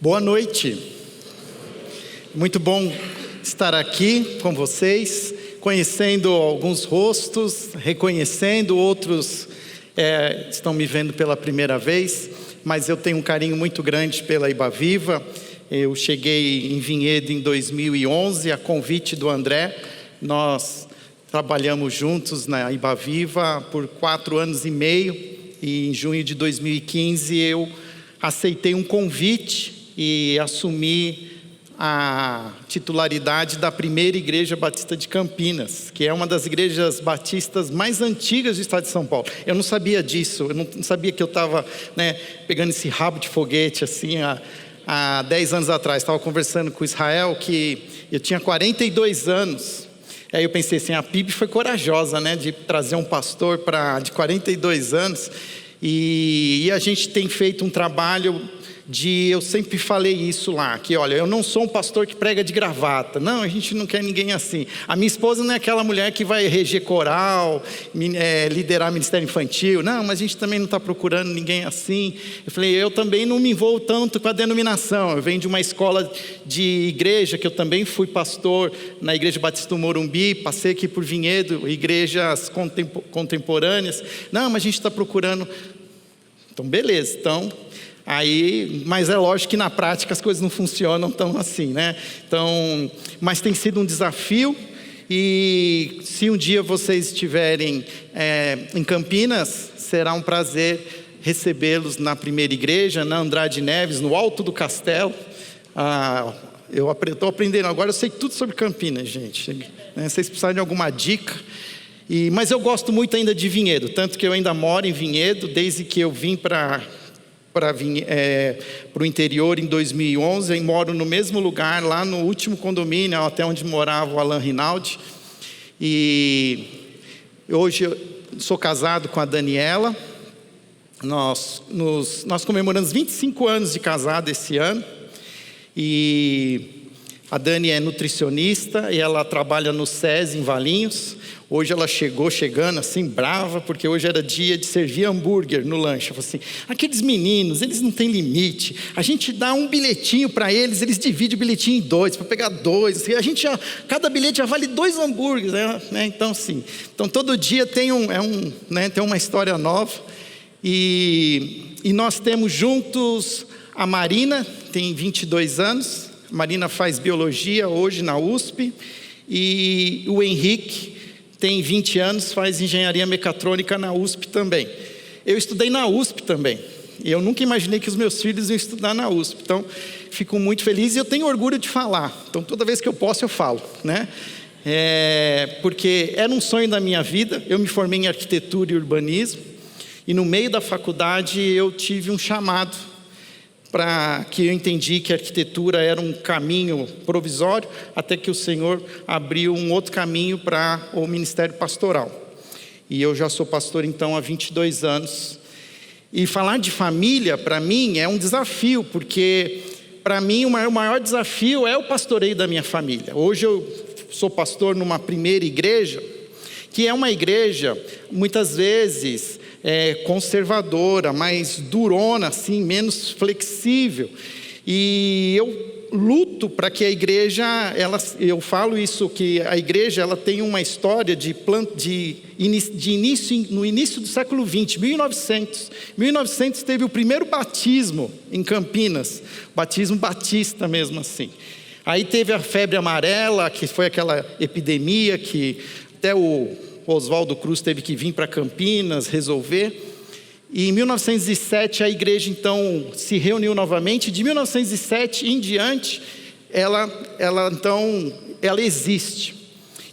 Boa noite. Muito bom estar aqui com vocês, conhecendo alguns rostos, reconhecendo outros estão me vendo pela primeira vez, mas eu tenho um carinho muito grande pela Ibaviva. Eu cheguei em Vinhedo em 2011, a convite do André. Nós trabalhamos juntos na Ibaviva por 4 anos e meio e em junho de 2015 eu aceitei um convite e assumi a titularidade da primeira igreja batista de Campinas, que é uma das igrejas batistas mais antigas do estado de São Paulo. Eu não sabia disso, eu não sabia que eu estava pegando esse rabo de foguete assim há 10 anos atrás. Estava conversando com o Israel que eu tinha 42 anos. Aí eu pensei assim, a PIB foi corajosa, de trazer um pastor de 42 anos. E a gente tem feito um trabalho eu sempre falei isso lá, que olha, eu não sou um pastor que prega de gravata, não, a gente não quer ninguém assim. A minha esposa não é aquela mulher que vai reger coral, liderar ministério infantil, não, mas a gente também não está procurando ninguém assim. Eu falei, eu também não me envolvo tanto com a denominação, eu venho de uma escola de igreja, que eu também fui pastor na Igreja Batista do Morumbi, passei aqui por Vinhedo, igrejas contemporâneas, não, mas a gente está procurando, então beleza, mas é lógico que na prática as coisas não funcionam tão assim, Então, mas tem sido um desafio e se um dia vocês estiverem em Campinas, será um prazer recebê-los na primeira igreja, na Andrade Neves, no alto do castelo. Eu estou aprendendo agora, eu sei tudo sobre Campinas, gente. Vocês precisarem de alguma dica. Mas eu gosto muito ainda de Vinhedo, tanto que eu ainda moro em Vinhedo, desde que eu vim para o interior em 2011, eu moro no mesmo lugar, lá no último condomínio, até onde morava o Alain Rinaldi. E hoje eu sou casado com a Daniela, nós comemoramos 25 anos de casado esse ano, e a Dani é nutricionista e ela trabalha no SESI em Valinhos. Hoje ela chegando assim, brava, porque hoje era dia de servir hambúrguer no lanche. Eu falei assim, aqueles meninos, eles não têm limite. A gente dá um bilhetinho para eles, eles dividem o bilhetinho em 2, para pegar 2. Cada bilhete já vale 2 hambúrgueres, Então, assim, todo dia tem tem uma história nova. E nós temos juntos a Marina, tem 22 anos. A Marina faz biologia hoje na USP. E o Henrique tem 20 anos, faz engenharia mecatrônica na USP também. Eu estudei na USP também. E eu nunca imaginei que os meus filhos iam estudar na USP. Então, fico muito feliz e eu tenho orgulho de falar. Então, toda vez que eu posso, eu falo, Porque era um sonho da minha vida. Eu me formei em arquitetura e urbanismo. E no meio da faculdade, eu tive um chamado que eu entendi que a arquitetura era um caminho provisório, até que o Senhor abriu um outro caminho para o ministério pastoral. E eu já sou pastor então há 22 anos. E falar de família para mim é um desafio, porque para mim o maior desafio é o pastoreio da minha família. Hoje eu sou pastor numa primeira igreja, que é uma igreja muitas vezes conservadora, mais durona, assim, menos flexível. E eu luto para que a igreja, eu falo isso, que a igreja ela tem uma história no início do século XX, 1900. 1900 teve o primeiro batismo em Campinas, batismo batista mesmo assim. Aí teve a febre amarela, que foi aquela epidemia que até o Oswaldo Cruz teve que vir para Campinas resolver. E em 1907 a igreja então se reuniu novamente. De 1907 em diante ela existe.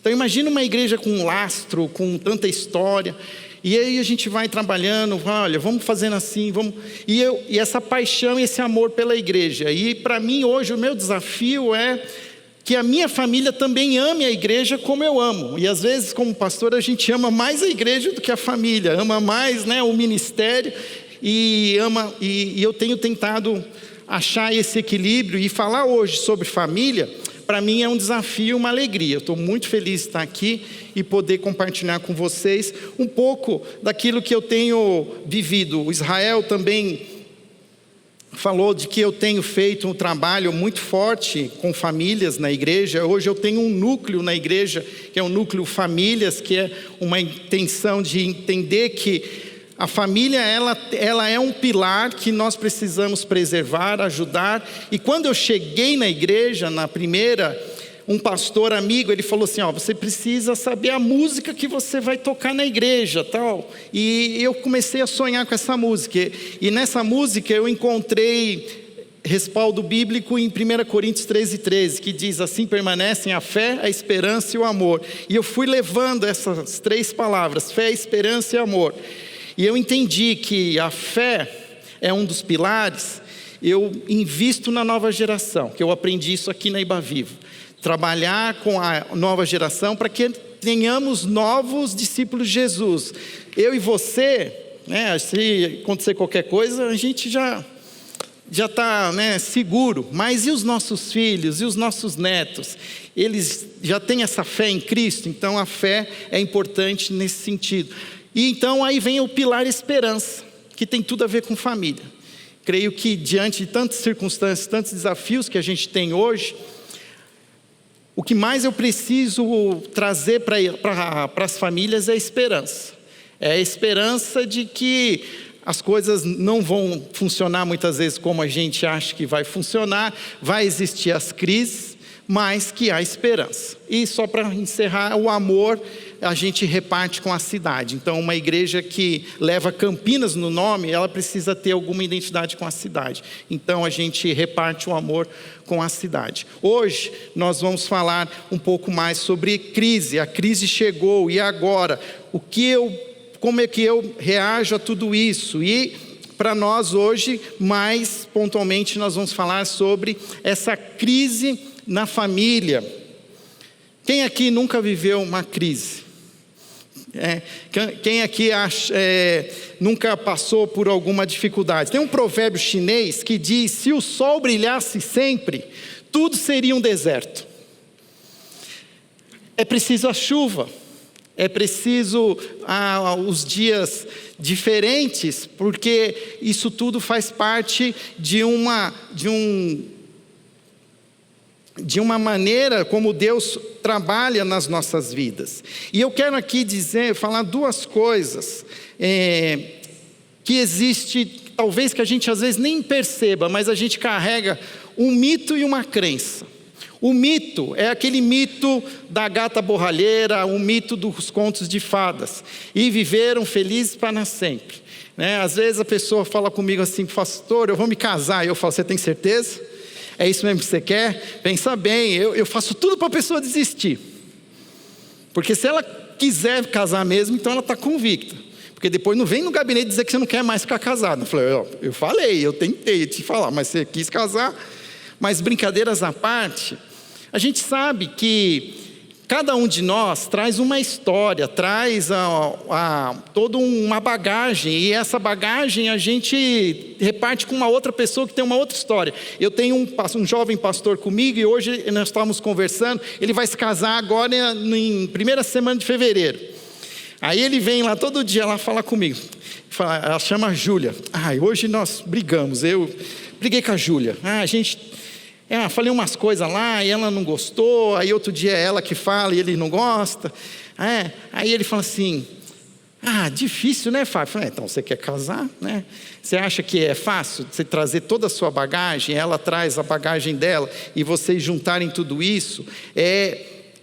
Então imagina uma igreja com um lastro, com tanta história. E aí a gente vai trabalhando, olha, vamos fazendo assim, e essa paixão e esse amor pela igreja. E para mim hoje o meu desafio é que a minha família também ame a igreja como eu amo. E às vezes, como pastor, a gente ama mais a igreja do que a família, ama mais o ministério, e eu tenho tentado achar esse equilíbrio. E falar hoje sobre família, para mim é um desafio, uma alegria. Eu estou muito feliz de estar aqui e poder compartilhar com vocês um pouco daquilo que eu tenho vivido. O Israel também falou de que eu tenho feito um trabalho muito forte com famílias na igreja. Hoje eu tenho um núcleo na igreja, que é um núcleo famílias, que é uma intenção de entender que a família, ela é um pilar que nós precisamos preservar, ajudar. E quando eu cheguei na igreja, na primeira, um pastor amigo, ele falou assim, você precisa saber a música que você vai tocar na igreja, tal. E eu comecei a sonhar com essa música. E nessa música eu encontrei respaldo bíblico em 1 Coríntios 13:13, que diz assim: permanecem a fé, a esperança e o amor. E eu fui levando essas 3 palavras, fé, esperança e amor. E eu entendi que a fé é um dos pilares. Eu invisto na nova geração, que eu aprendi isso aqui na Ibaviva. Trabalhar com a nova geração para que tenhamos novos discípulos de Jesus. Eu e você, se acontecer qualquer coisa, a gente já está seguro. Mas e os nossos filhos, e os nossos netos? Eles já têm essa fé em Cristo, então a fé é importante nesse sentido. E então aí vem o pilar esperança, que tem tudo a ver com família. Creio que diante de tantas circunstâncias, tantos desafios que a gente tem hoje, o que mais eu preciso trazer para as famílias é a esperança. É a esperança de que as coisas não vão funcionar muitas vezes como a gente acha que vai funcionar. Vai existir as crises, mas que há esperança. E só para encerrar, o amor a gente reparte com a cidade. Então, uma igreja que leva Campinas no nome, ela precisa ter alguma identidade com a cidade. Então, a gente reparte o amor com a cidade. Hoje, nós vamos falar um pouco mais sobre crise. A crise chegou, e agora? Como é que eu reajo a tudo isso? E para nós hoje, mais pontualmente, nós vamos falar sobre essa crise na família. Quem aqui nunca viveu uma crise? Quem aqui nunca passou por alguma dificuldade? Tem um provérbio chinês que diz: se o sol brilhasse sempre, tudo seria um deserto. É preciso a chuva, é preciso os dias diferentes, porque isso tudo faz parte de uma maneira como Deus trabalha nas nossas vidas. E eu quero aqui falar 2 coisas que existe, talvez que a gente às vezes nem perceba, mas a gente carrega um mito e uma crença. O mito é aquele mito da gata borralheira, o mito dos contos de fadas. E viveram felizes para sempre. Às vezes a pessoa fala comigo assim: pastor, eu vou me casar. E eu falo: você tem certeza? É isso mesmo que você quer? Pensa bem, eu faço tudo para a pessoa desistir. Porque se ela quiser casar mesmo, então ela está convicta. Porque depois não vem no gabinete dizer que você não quer mais ficar casado. Eu falei, eu tentei te falar, mas você quis casar. Mas brincadeiras à parte, a gente sabe que cada um de nós traz uma história, traz toda uma bagagem, e essa bagagem a gente reparte com uma outra pessoa que tem uma outra história. Eu tenho um jovem pastor comigo, e hoje nós estávamos conversando. Ele vai se casar agora em 1ª semana de fevereiro. Aí ele vem lá todo dia lá falar comigo. Ela chama Júlia. Hoje nós brigamos, eu briguei com a Júlia. Falei umas coisas lá e ela não gostou. Aí outro dia é ela que fala e ele não gosta. Aí ele fala assim: difícil, né, Fábio? Eu falei: então você quer casar, né? Você acha que é fácil você trazer toda a sua bagagem? Ela traz a bagagem dela e vocês juntarem tudo isso?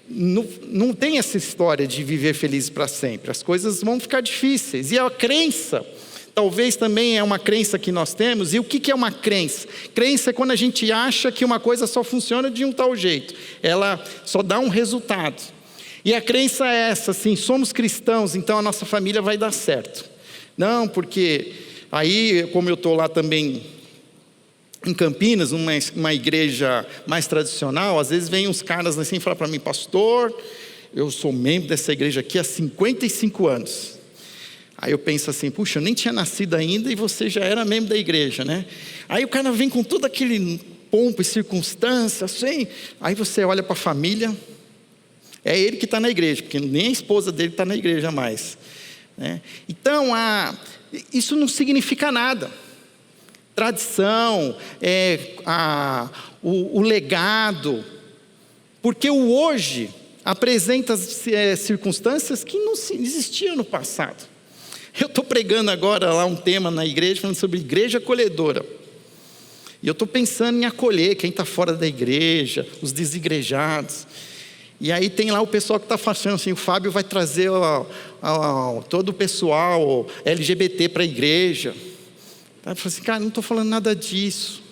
Não tem essa história de viver feliz para sempre. As coisas vão ficar difíceis. E a crença, talvez também é uma crença que nós temos. E o que é uma crença? Crença é quando a gente acha que uma coisa só funciona de um tal jeito. Ela só dá um resultado. E a crença é essa, assim: somos cristãos, então a nossa família vai dar certo. Não, porque aí, como eu estou lá também em Campinas, uma igreja mais tradicional, às vezes vem uns caras assim e falam para mim: pastor, eu sou membro dessa igreja aqui há 55 anos. Aí eu penso assim: puxa, eu nem tinha nascido ainda e você já era membro da igreja, né? Aí o cara vem com todo aquele pompa e circunstância, assim. Aí você olha para a família, é ele que está na igreja, porque nem a esposa dele está na igreja mais, né? Então, isso não significa nada. tradição, o legado, porque o hoje apresenta circunstâncias que não existiam no passado. Eu estou pregando agora lá um tema na igreja, falando sobre igreja acolhedora. E eu estou pensando em acolher quem está fora da igreja, os desigrejados. E aí tem lá o pessoal que está falando assim, o Fábio vai trazer todo o pessoal LGBT para a igreja. Eu falei assim, cara, não estou falando nada disso.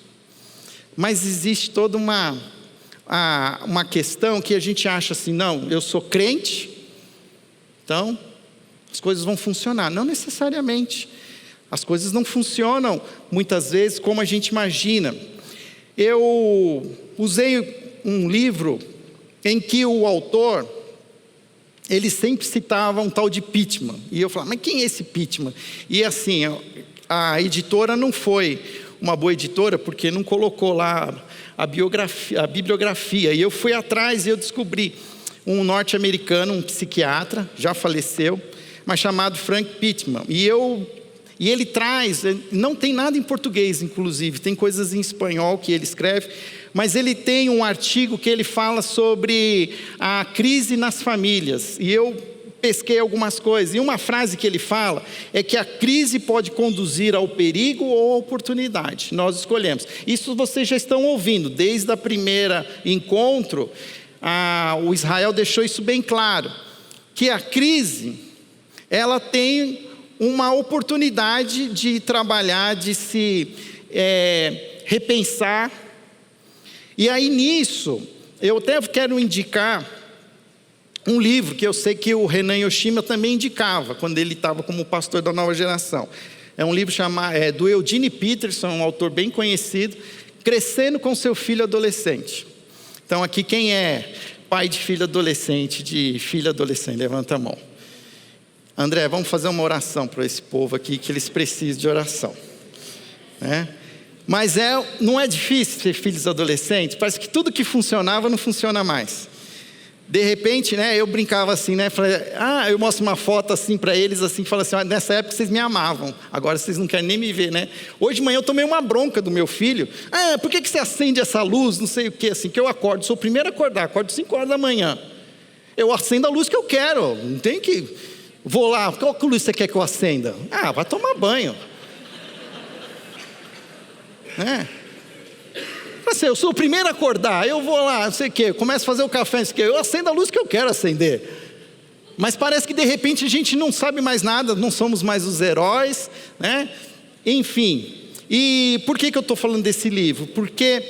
Mas existe toda uma questão que a gente acha assim, não, eu sou crente, então as coisas vão funcionar. Não necessariamente. As coisas não funcionam muitas vezes como a gente imagina. Eu usei um livro em que o autor, ele sempre citava um tal de Pitman. E eu falava, mas quem é esse Pitman? E assim, a editora não foi uma boa editora, porque não colocou lá a bibliografia. E eu fui atrás e eu descobri um norte-americano, um psiquiatra, já faleceu, mas chamado Frank Pitman. E ele traz, não tem nada em português, inclusive, tem coisas em espanhol que ele escreve, mas ele tem um artigo que ele fala sobre a crise nas famílias. E eu pesquei algumas coisas, e uma frase que ele fala é que a crise pode conduzir ao perigo ou à oportunidade. Nós escolhemos. Isso vocês já estão ouvindo, desde a primeira encontro, o Israel deixou isso bem claro, que a crise, ela tem uma oportunidade de trabalhar, de se repensar. E aí nisso, eu até quero indicar um livro que eu sei que o Renan Yoshima também indicava, quando ele estava como pastor da Nova Geração. É um livro do Eugene Peterson, um autor bem conhecido, Crescendo com seu filho adolescente. Então aqui quem é pai de filho adolescente, levanta a mão. André, vamos fazer uma oração para esse povo aqui, que eles precisam de oração, né? Mas não é difícil ter filhos adolescentes? Parece que tudo que funcionava não funciona mais. De repente, né, eu brincava assim, né, falei, eu mostro uma foto assim para eles, assim, falo assim, nessa época vocês me amavam, agora vocês não querem nem me ver, né? Hoje de manhã eu tomei uma bronca do meu filho, por que você acende essa luz, não sei o que, assim, que eu acordo, sou o primeiro a acordar, acordo 5 horas da manhã. Eu acendo a luz que eu quero, não tem que... Vou lá, qual luz você quer que eu acenda? Vai tomar banho. Assim, eu sou o primeiro a acordar, eu vou lá, não sei o quê, começo a fazer o café, não sei o quê, eu acendo a luz que eu quero acender. Mas parece que de repente a gente não sabe mais nada, não somos mais os heróis, né? Enfim, e por que eu estou falando desse livro? Porque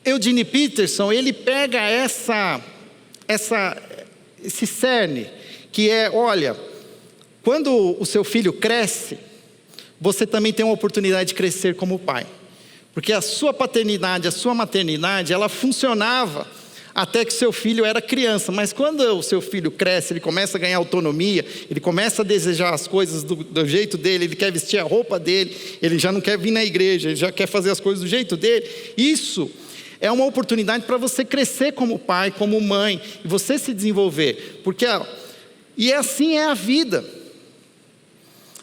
Eugene Peterson, ele pega esse cerne, que é, olha, quando o seu filho cresce, você também tem uma oportunidade de crescer como pai. Porque a sua paternidade, a sua maternidade, ela funcionava até que o seu filho era criança. Mas quando o seu filho cresce, ele começa a ganhar autonomia, ele começa a desejar as coisas do jeito dele, ele quer vestir a roupa dele, ele já não quer vir na igreja, ele já quer fazer as coisas do jeito dele. Isso é uma oportunidade para você crescer como pai, como mãe, e você se desenvolver. E assim é a vida.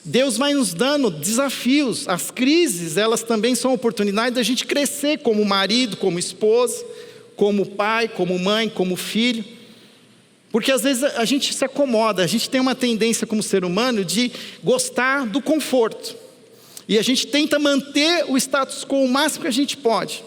Deus vai nos dando desafios. As crises, elas também são oportunidades da gente crescer como marido, como esposa, como pai, como mãe, como filho. Porque às vezes a gente se acomoda, a gente tem uma tendência como ser humano de gostar do conforto. E a gente tenta manter o status quo o máximo que a gente pode.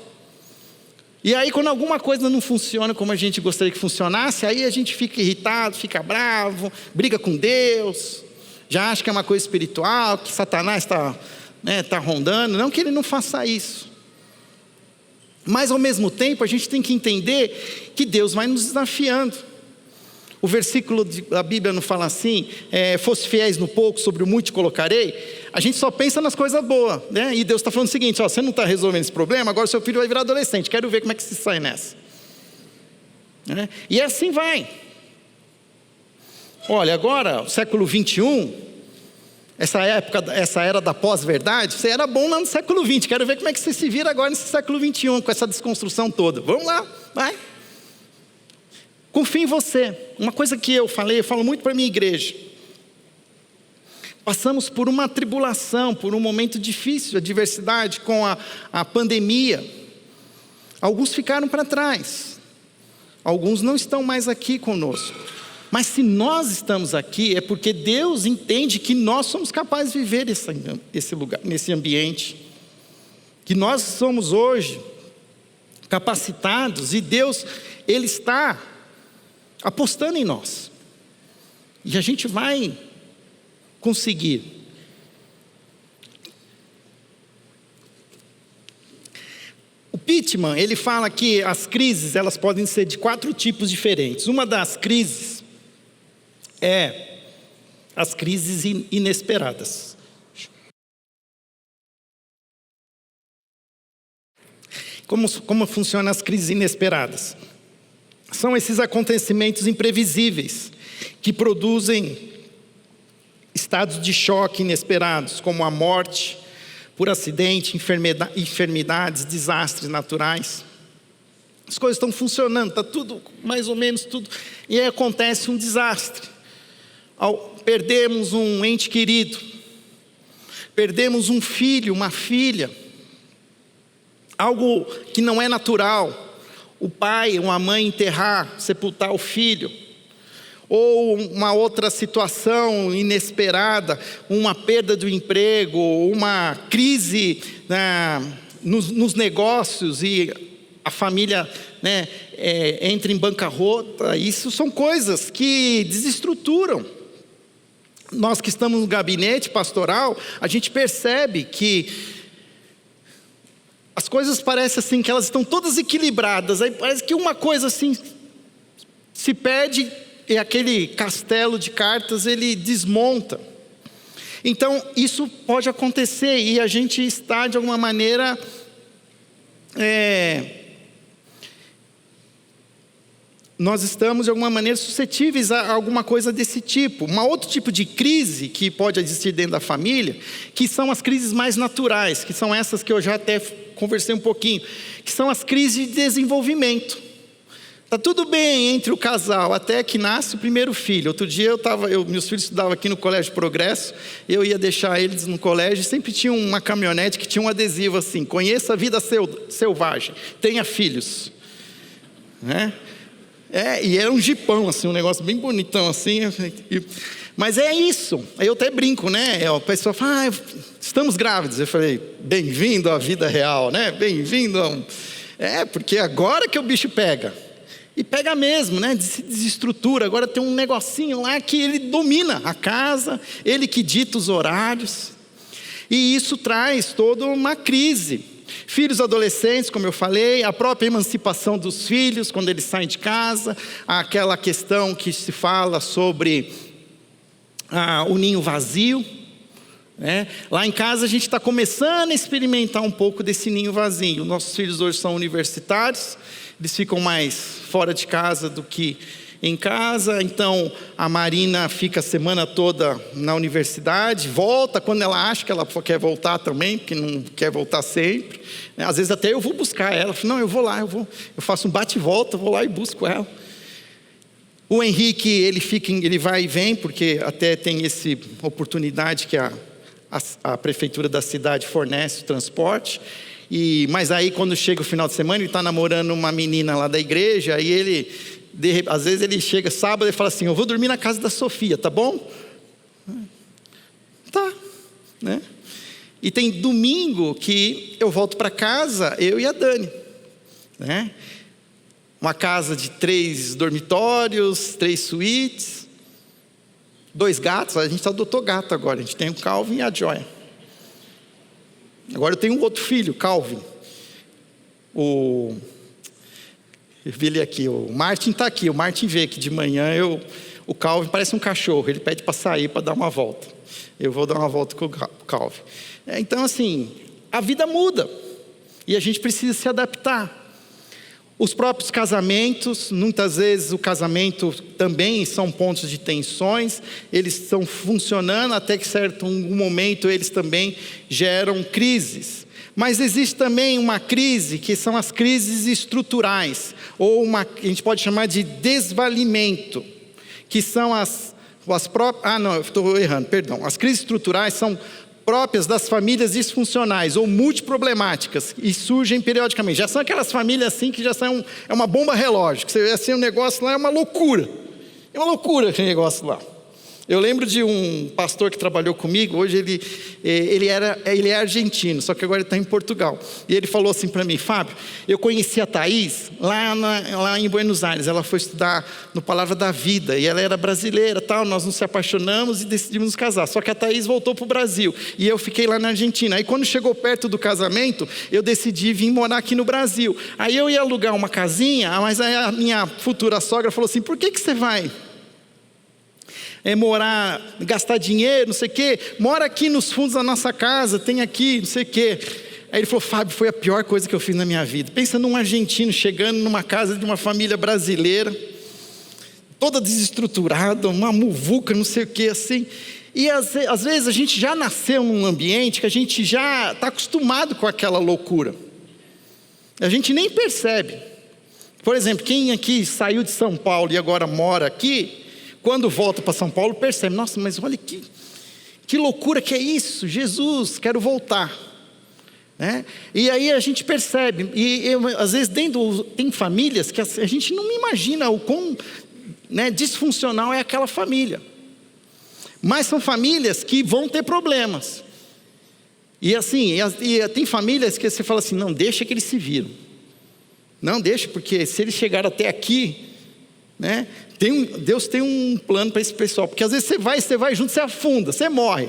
E aí quando alguma coisa não funciona como a gente gostaria que funcionasse, aí a gente fica irritado, fica bravo, briga com Deus, já acha que é uma coisa espiritual, que Satanás está rondando. Não que ele não faça isso. Mas ao mesmo tempo a gente tem que entender que Deus vai nos desafiando. O versículo da Bíblia não fala assim, fosse fiéis no pouco, sobre o muito te colocarei. A gente só pensa nas coisas boas, né? E Deus está falando o seguinte, você não está resolvendo esse problema, agora seu filho vai virar adolescente, quero ver como é que se sai nessa. E assim vai. Olha, agora, o século 21, essa era da pós-verdade, você era bom lá no século 20, quero ver como é que você se vira agora nesse século 21, com essa desconstrução toda. Vamos lá, vai. Confie em você. Uma coisa que eu falo muito para a minha igreja. Passamos por uma tribulação, por um momento difícil, adversidade com a pandemia. Alguns ficaram para trás, alguns não estão mais aqui conosco. Mas se nós estamos aqui, é porque Deus entende que nós somos capazes de viver esse lugar, nesse ambiente. Que nós somos hoje capacitados, e Deus, Ele está apostando em nós. E a gente vai conseguir. O Pittman, ele fala que as crises, elas podem ser de 4 tipos diferentes. Uma das crises é as crises inesperadas. Como funcionam as crises inesperadas? São esses acontecimentos imprevisíveis que produzem estados de choque inesperados, como a morte por acidente, enfermidades, desastres naturais. As coisas estão funcionando, está tudo, mais ou menos tudo, e aí acontece um desastre. Perdemos um ente querido, perdemos um filho, uma filha, algo que não é natural, o pai ou a mãe enterrar, sepultar o filho, ou uma outra situação inesperada, uma perda do emprego, uma crise nos negócios e a família entra em bancarrota. Isso são coisas que desestruturam. Nós que estamos no gabinete pastoral, a gente percebe que as coisas parecem assim, que elas estão todas equilibradas, aí parece que uma coisa assim se perde, e aquele castelo de cartas, ele desmonta. Então, isso pode acontecer, e a gente está, de alguma maneira, nós estamos, de alguma maneira, suscetíveis a alguma coisa desse tipo. Um outro tipo de crise que pode existir dentro da família, que são as crises mais naturais, que são essas que eu já até conversei um pouquinho, que são as crises de desenvolvimento. Está tudo bem entre o casal, até que nasce o primeiro filho. Outro dia meus filhos estudavam aqui no Colégio Progresso, eu ia deixar eles no colégio, e sempre tinha uma caminhonete que tinha um adesivo assim: conheça a vida selvagem, tenha filhos. E era um jipão, assim, um negócio bem bonitão assim. Mas é isso, aí eu até brinco, né? A pessoa fala, estamos grávidos. Eu falei, bem-vindo à vida real, né? Bem-vindo porque agora que o bicho pega. E pega mesmo, né? Se desestrutura. Agora tem um negocinho lá que ele domina a casa, ele que dita os horários. E isso traz toda uma crise. Filhos adolescentes, como eu falei, a própria emancipação dos filhos, quando eles saem de casa, aquela questão que se fala sobre o ninho vazio. Lá em casa a gente está começando a experimentar um pouco desse ninho vazio. Nossos filhos hoje são universitários, eles ficam mais fora de casa do que em casa. Então a Marina fica a semana toda na universidade, volta quando ela acha que ela quer voltar também, porque não quer voltar sempre. Às vezes até eu vou buscar ela, não, eu vou lá, eu faço um bate e volta, vou lá e busco ela. O Henrique, ele vai e vem, porque até tem essa oportunidade que a prefeitura da cidade fornece o transporte. Mas aí quando chega o final de semana, ele está namorando uma menina lá da igreja, aí às vezes ele chega sábado e fala assim, eu vou dormir na casa da Sofia, tá bom? Tá, né? E tem domingo que eu volto para casa, eu e a Dani, né? Uma casa de 3 dormitórios, 3 suítes, 2 gatos. A gente adotou gato agora, a gente tem o Calvin e a Joia. Agora eu tenho um outro filho, Calvin. Eu vi ele aqui, o Martin está aqui. O Martin veio aqui de manhã. O Calvin parece um cachorro, ele pede para sair, para dar uma volta. Eu vou dar uma volta com o Calvin. Então assim, a vida muda e a gente precisa se adaptar. Os próprios casamentos, muitas vezes o casamento também são pontos de tensões, eles estão funcionando até que certo momento eles também geram crises. Mas existe também uma crise que são as crises estruturais, ou a gente pode chamar de desvalimento, que são eu estou errando, perdão. As crises estruturais são próprias das famílias disfuncionais ou multiproblemáticas e surgem periodicamente. Já são aquelas famílias assim que já são uma bomba relógio, que você vê assim, o negócio lá é uma loucura. É uma loucura aquele negócio lá. Eu lembro de um pastor que trabalhou comigo, hoje ele é argentino, só que agora ele está em Portugal. E ele falou assim para mim: Fábio, eu conheci a Thaís lá em Buenos Aires, ela foi estudar no Palavra da Vida, e ela era brasileira, tal, nós nos apaixonamos e decidimos nos casar. Só que a Thaís voltou para o Brasil, e eu fiquei lá na Argentina. Aí quando chegou perto do casamento, eu decidi vir morar aqui no Brasil. Aí eu ia alugar uma casinha, mas aí a minha futura sogra falou assim: por que você vai morar, gastar dinheiro, não sei o quê, mora aqui nos fundos da nossa casa, tem aqui, não sei o quê. Aí ele falou: Fábio, foi a pior coisa que eu fiz na minha vida. Pensa num argentino chegando numa casa de uma família brasileira, toda desestruturada, uma muvuca, não sei o quê, assim. E às vezes a gente já nasceu num ambiente que a gente já está acostumado com aquela loucura. A gente nem percebe. Por exemplo, quem aqui saiu de São Paulo e agora mora aqui, quando volta para São Paulo, percebe: nossa, mas olha que loucura que é isso, Jesus, quero voltar. Né? E aí a gente percebe, às vezes tem famílias que a gente não imagina o quão disfuncional é aquela família. Mas são famílias que vão ter problemas. E assim, tem famílias que você fala assim: não, deixa que eles se viram. Não, deixa, porque se eles chegaram até aqui, né? Deus tem um plano para esse pessoal, porque às vezes você vai junto, você afunda, você morre.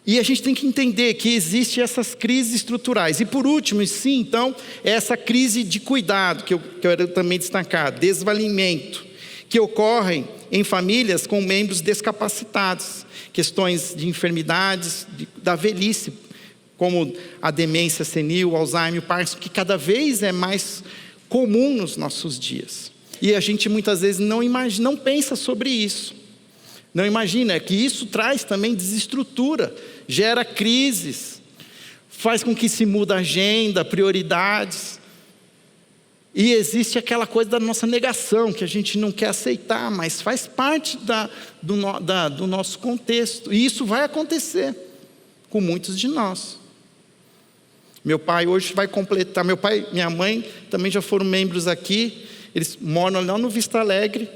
E a gente tem que entender que existem essas crises estruturais. E por último, sim, então, essa crise de cuidado, que eu quero também destacar, desvalimento, que ocorrem em famílias com membros descapacitados, questões de enfermidades, da velhice, como a demência senil, Alzheimer, Parkinson, que cada vez é mais comum nos nossos dias. E a gente muitas vezes não pensa sobre isso. Não imagina que isso traz também desestrutura, gera crises, faz com que se muda a agenda, prioridades. E existe aquela coisa da nossa negação, que a gente não quer aceitar, mas faz parte do nosso contexto. E isso vai acontecer com muitos de nós. Meu pai hoje vai completar, meu pai e minha mãe também já foram membros aqui, eles moram lá no Vista Alegre.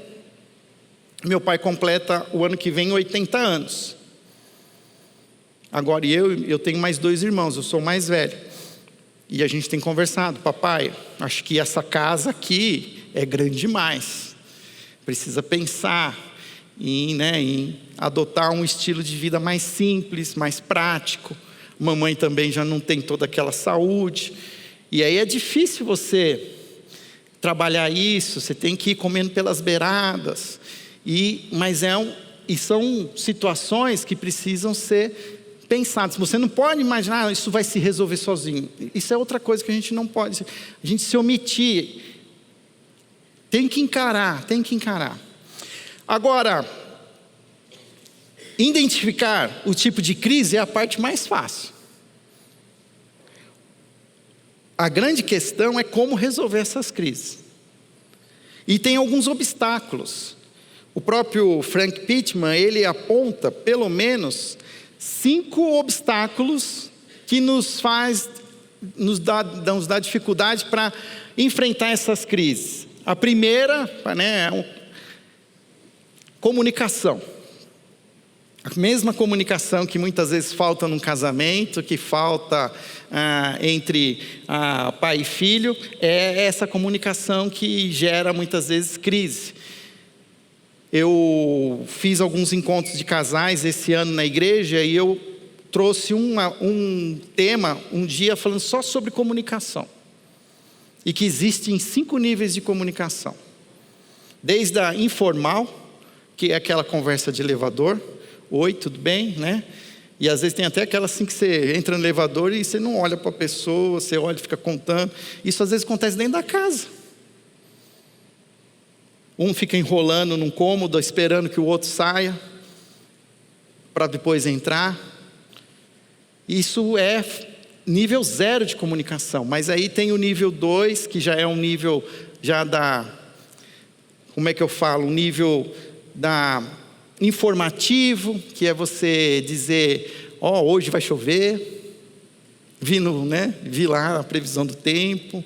Meu pai completa o ano que vem 80 anos. Agora eu tenho mais 2 irmãos, eu sou o mais velho. E a gente tem conversado: papai, acho que essa casa aqui é grande demais. Precisa pensar em adotar um estilo de vida mais simples, mais prático. Mamãe também já não tem toda aquela saúde. E aí é difícil você trabalhar isso, você tem que ir comendo pelas beiradas. Mas são situações que precisam ser pensadas. Você não pode imaginar: isso vai se resolver sozinho. Isso é outra coisa que a gente não pode. A gente se omitir. Tem que encarar. Agora, identificar o tipo de crise é a parte mais fácil. A grande questão é como resolver essas crises. E tem alguns obstáculos. O próprio Frank Pittman, ele aponta pelo menos 5 obstáculos que nos dá dificuldade para enfrentar essas crises. A primeira, comunicação. A mesma comunicação que muitas vezes falta num casamento, que falta entre pai e filho, é essa comunicação que gera muitas vezes crise. Eu fiz alguns encontros de casais esse ano na igreja e eu trouxe um tema, um dia, falando só sobre comunicação. E que existem 5 níveis de comunicação. Desde a informal, que é aquela conversa de elevador: oi, tudo bem, né? E às vezes tem até aquela assim que você entra no elevador e você não olha para a pessoa, você olha e fica contando. Isso às vezes acontece dentro da casa. Um fica enrolando num cômodo, esperando que o outro saia, para depois entrar. Isso é nível 0 de comunicação. Mas aí tem o nível 2, que já é um nível, um nível informativo, que é você dizer, hoje vai chover, vi lá a previsão do tempo.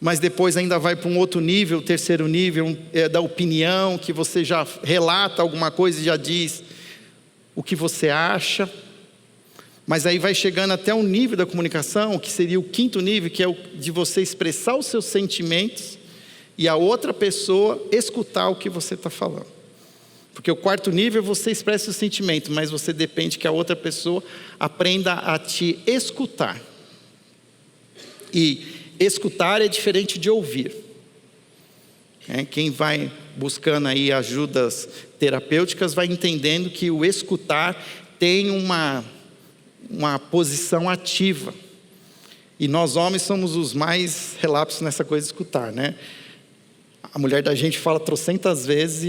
Mas depois ainda vai para um outro nível, o terceiro nível é da opinião, que você já relata alguma coisa e já diz o que você acha. Mas aí vai chegando até um nível da comunicação, que seria o quinto nível, que é o de você expressar os seus sentimentos e a outra pessoa escutar o que você está falando. Porque o quarto nível você expressa o sentimento, mas você depende que a outra pessoa aprenda a te escutar. E escutar é diferente de ouvir. Quem vai buscando aí ajudas terapêuticas vai entendendo que o escutar tem uma posição ativa. E nós homens somos os mais relapsos nessa coisa de escutar, né? A mulher da gente fala trocentas vezes e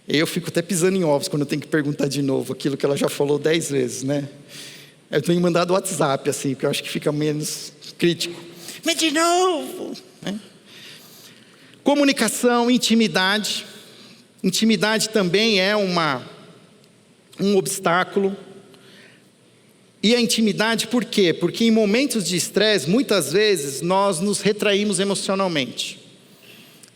eu fico até pisando em ovos quando eu tenho que perguntar de novo aquilo que ela já falou 10 vezes, né? Eu tenho mandado WhatsApp, assim, porque eu acho que fica menos crítico. Mas de novo, né? Comunicação, intimidade. Intimidade também é um obstáculo. E a intimidade por quê? Porque em momentos de estresse, muitas vezes, nós nos retraímos emocionalmente.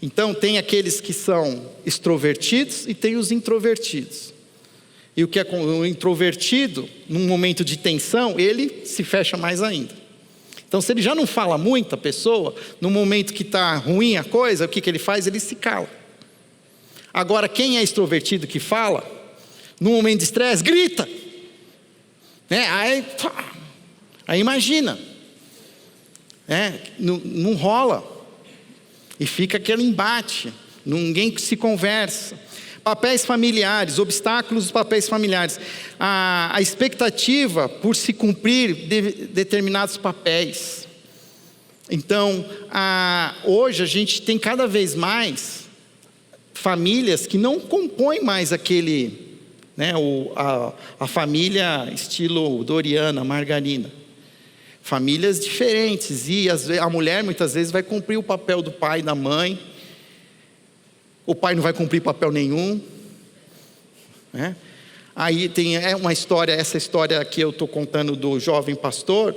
Então, tem aqueles que são extrovertidos e tem os introvertidos. E o introvertido, num momento de tensão, ele se fecha mais ainda. Então, se ele já não fala muito, a pessoa, no momento que está ruim a coisa, o que ele faz? Ele se cala. Agora, quem é extrovertido que fala, no momento de estresse, grita. Aí imagina. Não rola. E fica aquele embate. Ninguém se conversa. Papéis familiares, obstáculos dos papéis familiares. A expectativa por se cumprir determinados papéis. Então, hoje a gente tem cada vez mais famílias que não compõem mais aquele, a família estilo Doriana, Margarina. Famílias diferentes. E a mulher muitas vezes vai cumprir o papel do pai e da mãe. O pai não vai cumprir papel nenhum. Aí tem essa história que eu estou contando do jovem pastor,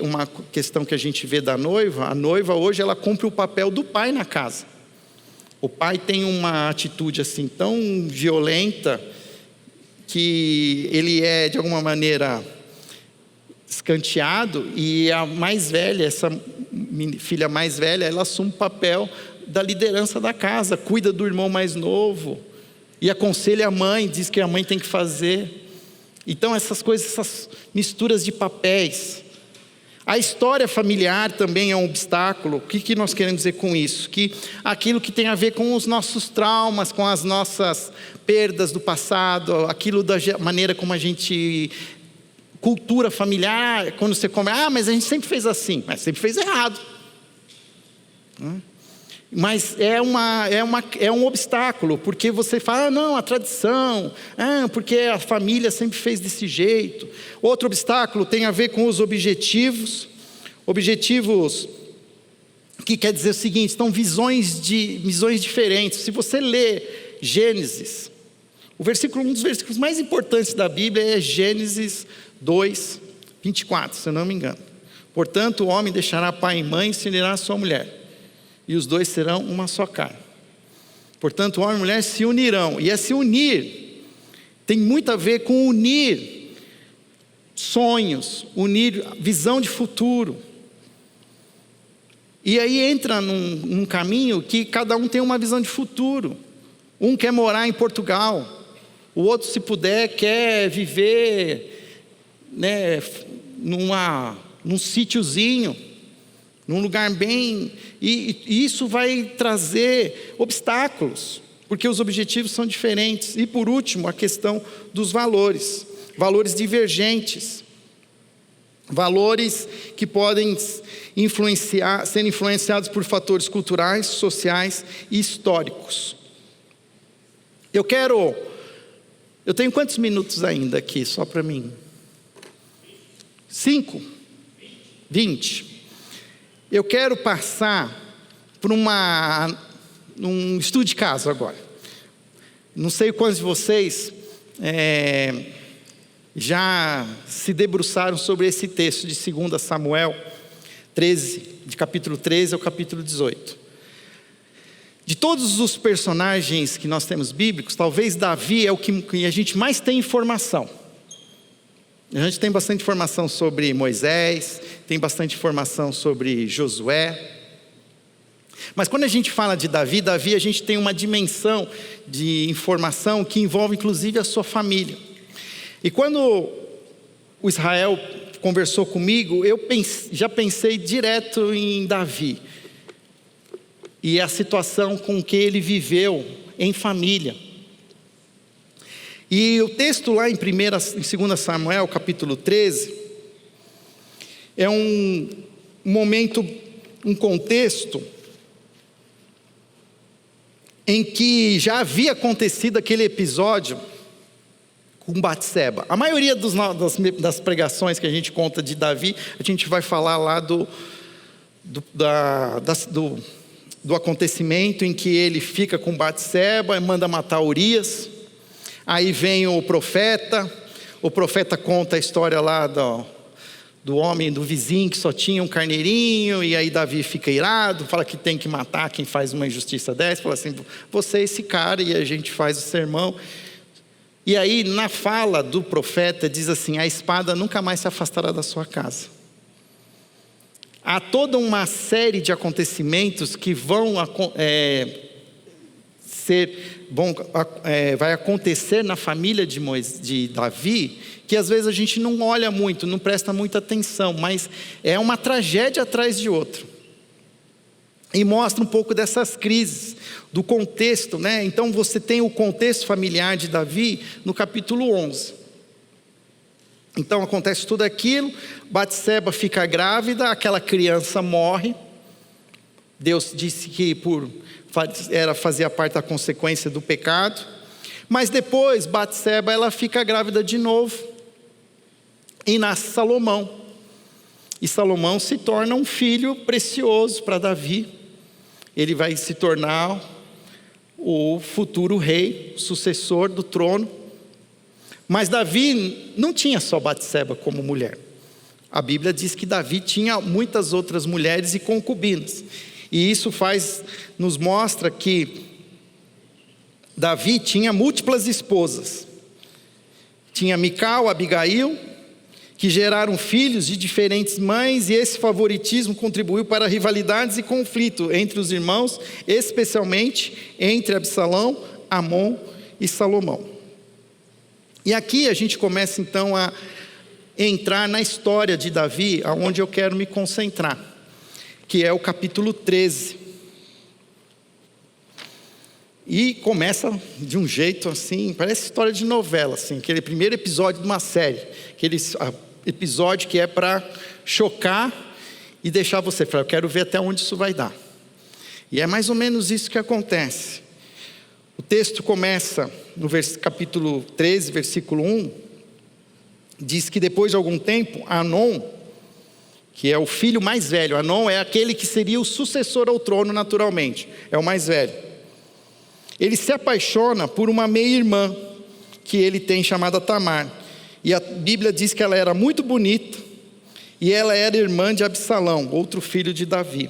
uma questão que a gente vê da noiva. A noiva hoje ela cumpre o papel do pai na casa. O pai tem uma atitude assim tão violenta que ele é de alguma maneira escanteado, e a mais velha, essa filha mais velha, ela assume o papel da liderança da casa, cuida do irmão mais novo e aconselha a mãe, diz que a mãe tem que fazer. Então essas coisas, essas misturas de papéis. A história familiar também é um obstáculo. O que nós queremos dizer com isso? Que aquilo que tem a ver com os nossos traumas, com as nossas perdas do passado, aquilo da maneira como a gente... Cultura familiar, quando você come, mas a gente sempre fez assim, mas sempre fez errado. Mas é um obstáculo, porque você fala, não, a tradição, porque a família sempre fez desse jeito. Outro obstáculo tem a ver com os objetivos. Objetivos que quer dizer o seguinte, são visões diferentes. Se você lê Gênesis, um dos versículos mais importantes da Bíblia é Gênesis 2, 24, se eu não me engano. Portanto, o homem deixará pai e mãe e se unirá à sua mulher, e os dois serão uma só carne. Portanto, o homem e a mulher se unirão. E se unir tem muito a ver com unir sonhos, unir visão de futuro. E aí entra num caminho que cada um tem uma visão de futuro. Um quer morar em Portugal, o outro, se puder, quer viver num sítiozinho, num lugar bem... E isso vai trazer obstáculos, porque os objetivos são diferentes. E por último, a questão dos valores. Valores divergentes. Valores que podem ser influenciados por fatores culturais, sociais e históricos. Eu tenho quantos minutos ainda aqui, só para mim? 5? 20. Eu quero passar por um estudo de caso agora. Não sei quantos de vocês já se debruçaram sobre esse texto de 2 Samuel 13, de capítulo 13 ao capítulo 18. De todos os personagens que nós temos bíblicos, talvez Davi é o que a gente mais tem informação. A gente tem bastante informação sobre Moisés, tem bastante informação sobre Josué. Mas quando a gente fala de Davi, a gente tem uma dimensão de informação que envolve inclusive a sua família. E quando o Israel conversou comigo, eu já pensei direto em Davi. E a situação com que ele viveu em família. E o texto lá em 2 Samuel, capítulo 13, é um momento, um contexto em que já havia acontecido aquele episódio com Batseba. A maioria das pregações que a gente conta de Davi, a gente vai falar lá do acontecimento em que ele fica com Batseba e manda matar Urias. Aí vem o profeta conta a história lá do homem, do vizinho que só tinha um carneirinho, e aí Davi fica irado, fala que tem que matar quem faz uma injustiça dessa, fala assim, você é esse cara, e a gente faz o sermão. E aí na fala do profeta diz assim, a espada nunca mais se afastará da sua casa. Há toda uma série de acontecimentos que vai acontecer na família de Davi, que às vezes a gente não olha muito, não presta muita atenção, mas é uma tragédia atrás de outra. E mostra um pouco dessas crises, do contexto, né? Então você tem o contexto familiar de Davi no capítulo 11. Então acontece tudo aquilo, Batseba fica grávida, aquela criança morre. Deus disse que fazia parte da consequência do pecado. Mas depois Batseba ela fica grávida de novo. E nasce Salomão. E Salomão se torna um filho precioso para Davi. Ele vai se tornar o futuro rei, sucessor do trono. Mas Davi não tinha só Batseba como mulher. A Bíblia diz que Davi tinha muitas outras mulheres e concubinas. E isso nos mostra que Davi tinha múltiplas esposas. Tinha Mical, Abigail, que geraram filhos de diferentes mães, e esse favoritismo contribuiu para rivalidades e conflito entre os irmãos, especialmente entre Absalão, Amon e Salomão. E aqui a gente começa então a entrar na história de Davi, aonde eu quero me concentrar, que é o capítulo 13. E começa de um jeito assim, parece história de novela, assim, aquele primeiro episódio de uma série, aquele episódio que é para chocar e deixar você falar, eu quero ver até onde isso vai dar. E é mais ou menos isso que acontece. O texto começa no capítulo 13, versículo 1, diz que depois de algum tempo, Anon, que é o filho mais velho, Anon é aquele que seria o sucessor ao trono naturalmente, é o mais velho. Ele se apaixona por uma meia-irmã que ele tem chamada Tamar. E a Bíblia diz que ela era muito bonita e ela era irmã de Absalão, outro filho de Davi.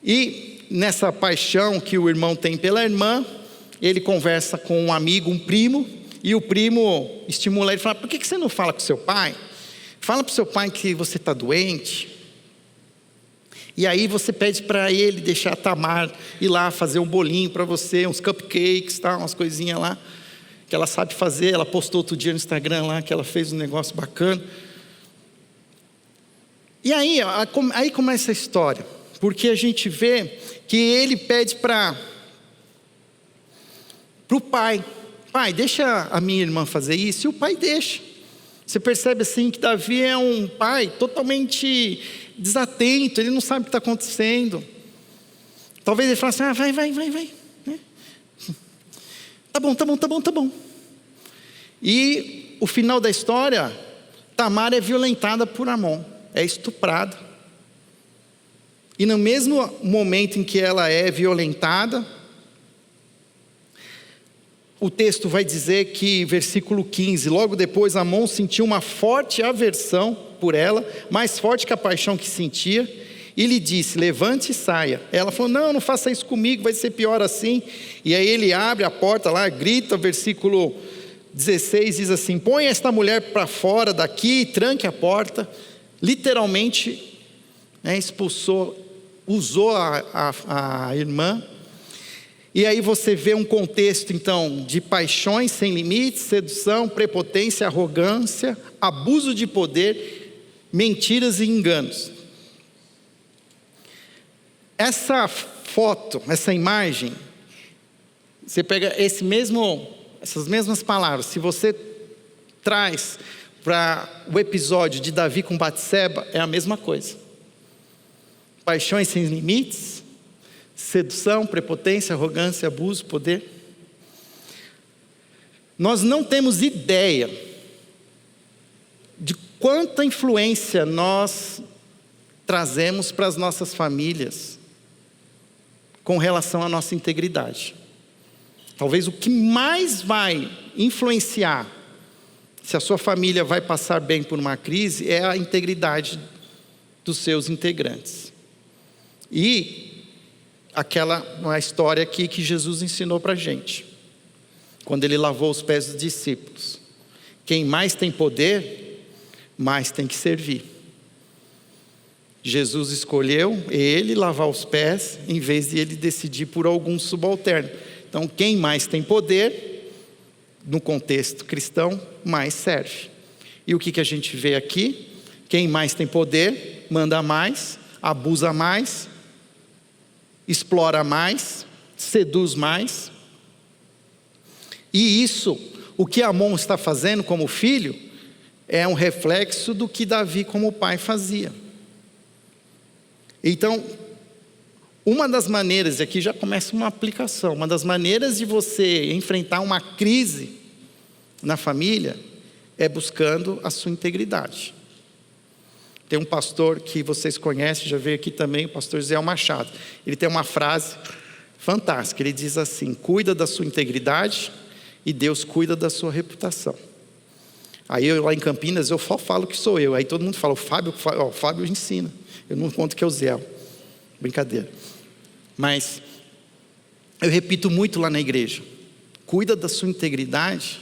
E nessa paixão que o irmão tem pela irmã, ele conversa com um amigo, um primo, e o primo estimula ele e fala, por que você não fala com seu pai? Fala para o seu pai que você está doente. E aí você pede para ele deixar a Tamar ir lá fazer um bolinho para você, uns cupcakes, tá? Umas coisinhas lá, que ela sabe fazer. Ela postou outro dia no Instagram lá, que ela fez um negócio bacana. E aí começa a história, porque a gente vê que ele pede para o pai, deixa a minha irmã fazer isso, e o pai deixa. Você percebe assim que Davi é um pai totalmente desatento, ele não sabe o que está acontecendo. Talvez ele fale assim, vai. Tá bom. E o final da história, Tamar é violentada por Amon, é estuprada. E no mesmo momento em que ela é violentada, o texto vai dizer que, versículo 15, logo depois Amon sentiu uma forte aversão por ela, mais forte que a paixão que sentia, e lhe disse: levante e saia. Ela falou: não faça isso comigo, vai ser pior assim. E aí ele abre a porta lá, grita, versículo 16 diz assim: põe esta mulher para fora daqui, tranque a porta. Literalmente, expulsou, usou a irmã. E aí você vê um contexto então de paixões sem limites, sedução, prepotência, arrogância, abuso de poder, mentiras e enganos. Essa foto, essa imagem, você pega essas mesmas palavras, se você traz para o episódio de Davi com Batseba, é a mesma coisa. Paixões sem limites, sedução, prepotência, arrogância, abuso, poder. Nós não temos ideia de quanta influência nós trazemos para as nossas famílias com relação à nossa integridade. Talvez o que mais vai influenciar se a sua família vai passar bem por uma crise é a integridade dos seus integrantes. E uma história aqui que Jesus ensinou para a gente, quando ele lavou os pés dos discípulos: quem mais tem poder, mais tem que servir. Jesus escolheu ele lavar os pés, em vez de ele decidir por algum subalterno. Então, quem mais tem poder, no contexto cristão, mais serve. E o que a gente vê aqui? Quem mais tem poder, manda mais, abusa mais, explora mais, seduz mais. E isso, o que Amon está fazendo como filho, é um reflexo do que Davi como pai fazia. Então, uma das maneiras, e aqui já começa uma aplicação, uma das maneiras de você enfrentar uma crise na família é buscando a sua integridade. Tem um pastor que vocês conhecem, já veio aqui também, o pastor Zé Machado. Ele tem uma frase fantástica, ele diz assim: cuida da sua integridade e Deus cuida da sua reputação. Aí eu lá em Campinas, eu só falo que sou eu, aí todo mundo fala: o Fábio ensina, eu não conto que é o Zé. Brincadeira. Mas eu repito muito lá na igreja: cuida da sua integridade,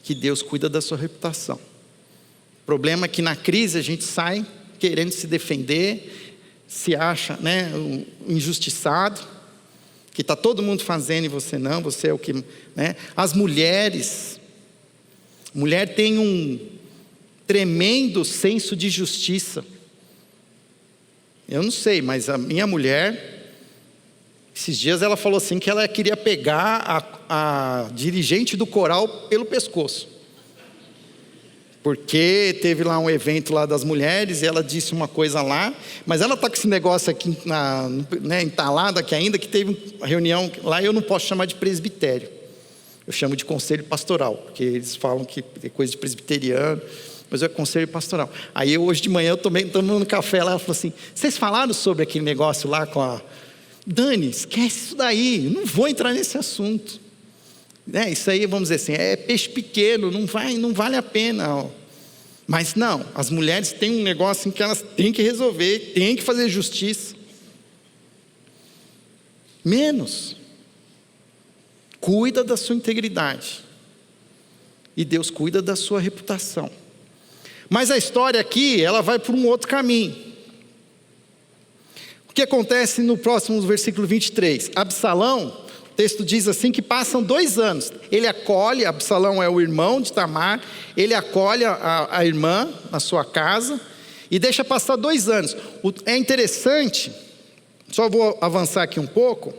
que Deus cuida da sua reputação. O problema é que na crise a gente sai querendo se defender, se acha injustiçado, que está todo mundo fazendo e você não, você é o que... As mulheres, mulher tem um tremendo senso de justiça. Eu não sei, mas a minha mulher, esses dias ela falou assim que ela queria pegar a dirigente do coral pelo pescoço. Porque teve lá um evento lá das mulheres e ela disse uma coisa lá, mas ela está com esse negócio aqui entalado aqui ainda, que teve uma reunião lá, e eu não posso chamar de presbitério. Eu chamo de conselho pastoral, porque eles falam que é coisa de presbiteriano, mas é conselho pastoral. Aí hoje de manhã eu tomei no café lá, ela falou assim: vocês falaram sobre aquele negócio lá com a... Dani, esquece isso daí, eu não vou entrar nesse assunto. Isso aí, vamos dizer assim, é peixe pequeno, não vale a pena. Ó. Mas não, as mulheres têm um negócio em que elas têm que resolver, têm que fazer justiça. Menos. Cuida da sua integridade. E Deus cuida da sua reputação. Mas a história aqui, ela vai por um outro caminho. O que acontece no próximo versículo 23? Absalão, o texto diz assim que passam 2 anos. Ele acolhe, Absalão é o irmão de Tamar, ele acolhe a irmã na sua casa e deixa passar 2 anos. É interessante, só vou avançar aqui um pouco,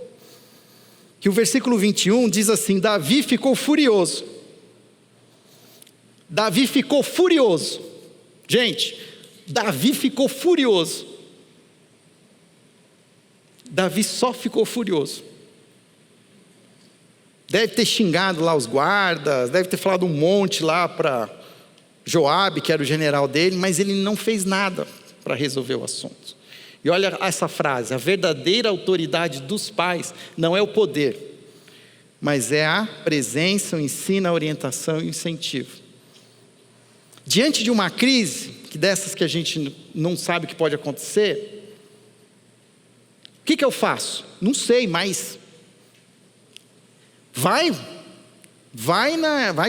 que o versículo 21 diz assim: Davi ficou furioso. Davi ficou furioso. Gente, Davi ficou furioso. Davi só ficou furioso. Deve ter xingado lá os guardas, deve ter falado um monte lá para Joabe, que era o general dele, mas ele não fez nada para resolver o assunto. E olha essa frase: a verdadeira autoridade dos pais não é o poder, mas é a presença, o ensino, a orientação e o incentivo. Diante de uma crise, que dessas que a gente não sabe o que pode acontecer, o que eu faço? Não sei, mas vai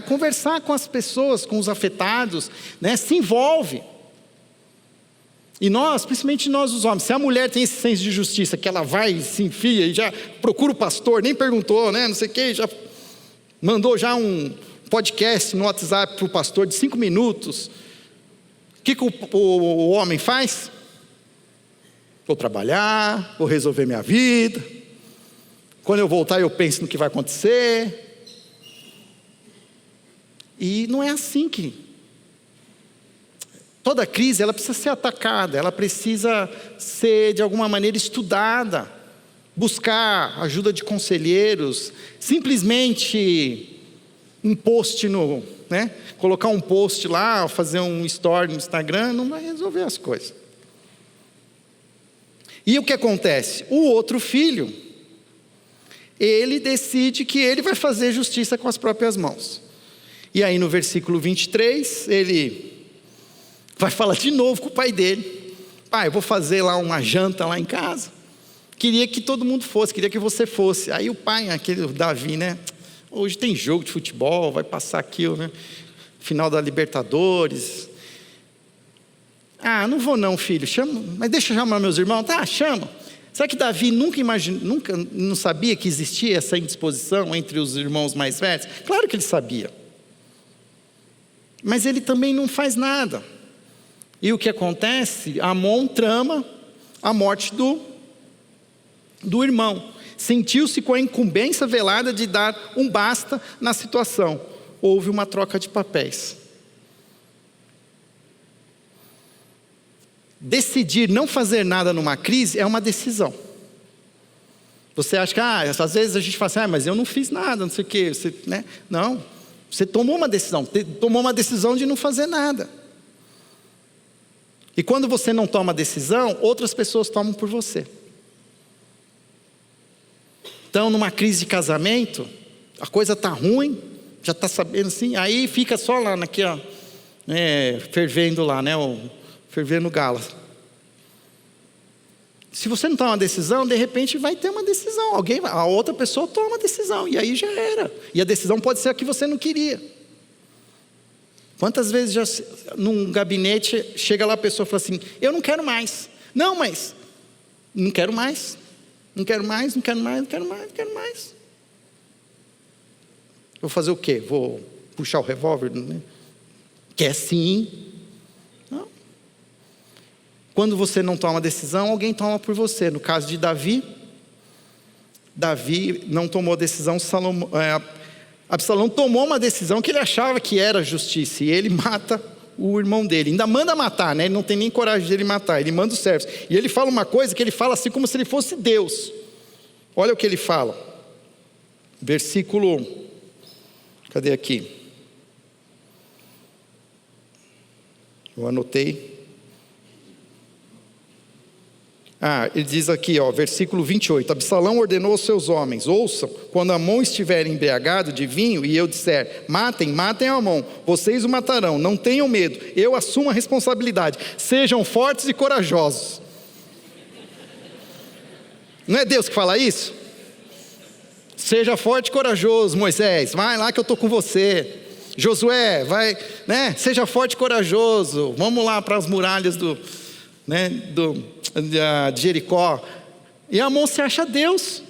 conversar com as pessoas, com os afetados, né? Se envolve. E nós, principalmente nós os homens, se a mulher tem esse senso de justiça, que ela vai, se enfia e já procura o pastor, nem perguntou, né? Não sei o que, já mandou já um podcast no WhatsApp para o pastor de 5 minutos. O que o homem faz? Vou trabalhar, vou resolver minha vida. Quando eu voltar eu penso no que vai acontecer. E não é assim que... Toda crise, ela precisa ser atacada, ela precisa ser de alguma maneira estudada. Buscar ajuda de conselheiros, simplesmente um post né? Colocar um post lá, fazer um story no Instagram, não vai resolver as coisas. E o que acontece? O outro filho, ele decide que ele vai fazer justiça com as próprias mãos. E aí no versículo 23, ele vai falar de novo com o pai dele. Pai, eu vou fazer lá uma janta lá em casa. Queria que todo mundo fosse, queria que você fosse. Aí o pai, aquele Davi, né? Hoje tem jogo de futebol, vai passar aqui, né? Final da Libertadores. Ah, não vou não, filho. Chama, mas deixa eu chamar meus irmãos. Tá, chama. Será que Davi nunca não sabia que existia essa indisposição entre os irmãos mais velhos? Claro que ele sabia. Mas ele também não faz nada. E o que acontece? Amon trama a morte do irmão. Sentiu-se com a incumbência velada de dar um basta na situação. Houve uma troca de papéis. Decidir não fazer nada numa crise é uma decisão. Você acha que, às vezes a gente fala assim, mas eu não fiz nada, não sei o quê. Você, né? Não, você tomou uma decisão de não fazer nada. E quando você não toma decisão, outras pessoas tomam por você. Então, numa crise de casamento, a coisa está ruim, já está sabendo assim, aí fica só lá naquela, fervendo lá, né, fervendo gala. Se você não toma uma decisão, de repente vai ter uma decisão, a outra pessoa toma uma decisão, e aí já era. E a decisão pode ser a que você não queria. Quantas vezes já num gabinete chega lá a pessoa e fala assim, eu não quero mais. Não, mas não quero mais. Não quero mais, não quero mais, não quero mais, não quero mais. Vou fazer o quê? Vou puxar o revólver? Né? Quer sim. Não. Quando você não toma decisão, alguém toma por você. No caso de Davi não tomou decisão, Absalão tomou uma decisão que ele achava que era justiça, e ele mata o irmão dele, ainda manda matar, né? Ele não tem nem coragem de ele matar, ele manda os servos, e ele fala uma coisa que ele fala assim como se ele fosse Deus. Olha o que ele fala, versículo, cadê aqui? Eu anotei. Ele diz aqui, versículo 28, Absalão ordenou aos seus homens, ouçam, quando Amon estiver embriagado de vinho, e eu disser, matem Amon, vocês o matarão, não tenham medo, eu assumo a responsabilidade, sejam fortes e corajosos. Não é Deus que fala isso? Seja forte e corajoso, Moisés, vai lá que eu estou com você. Josué, vai, né? Seja forte e corajoso, vamos lá para as muralhas de Jericó. E Amon se acha Deus,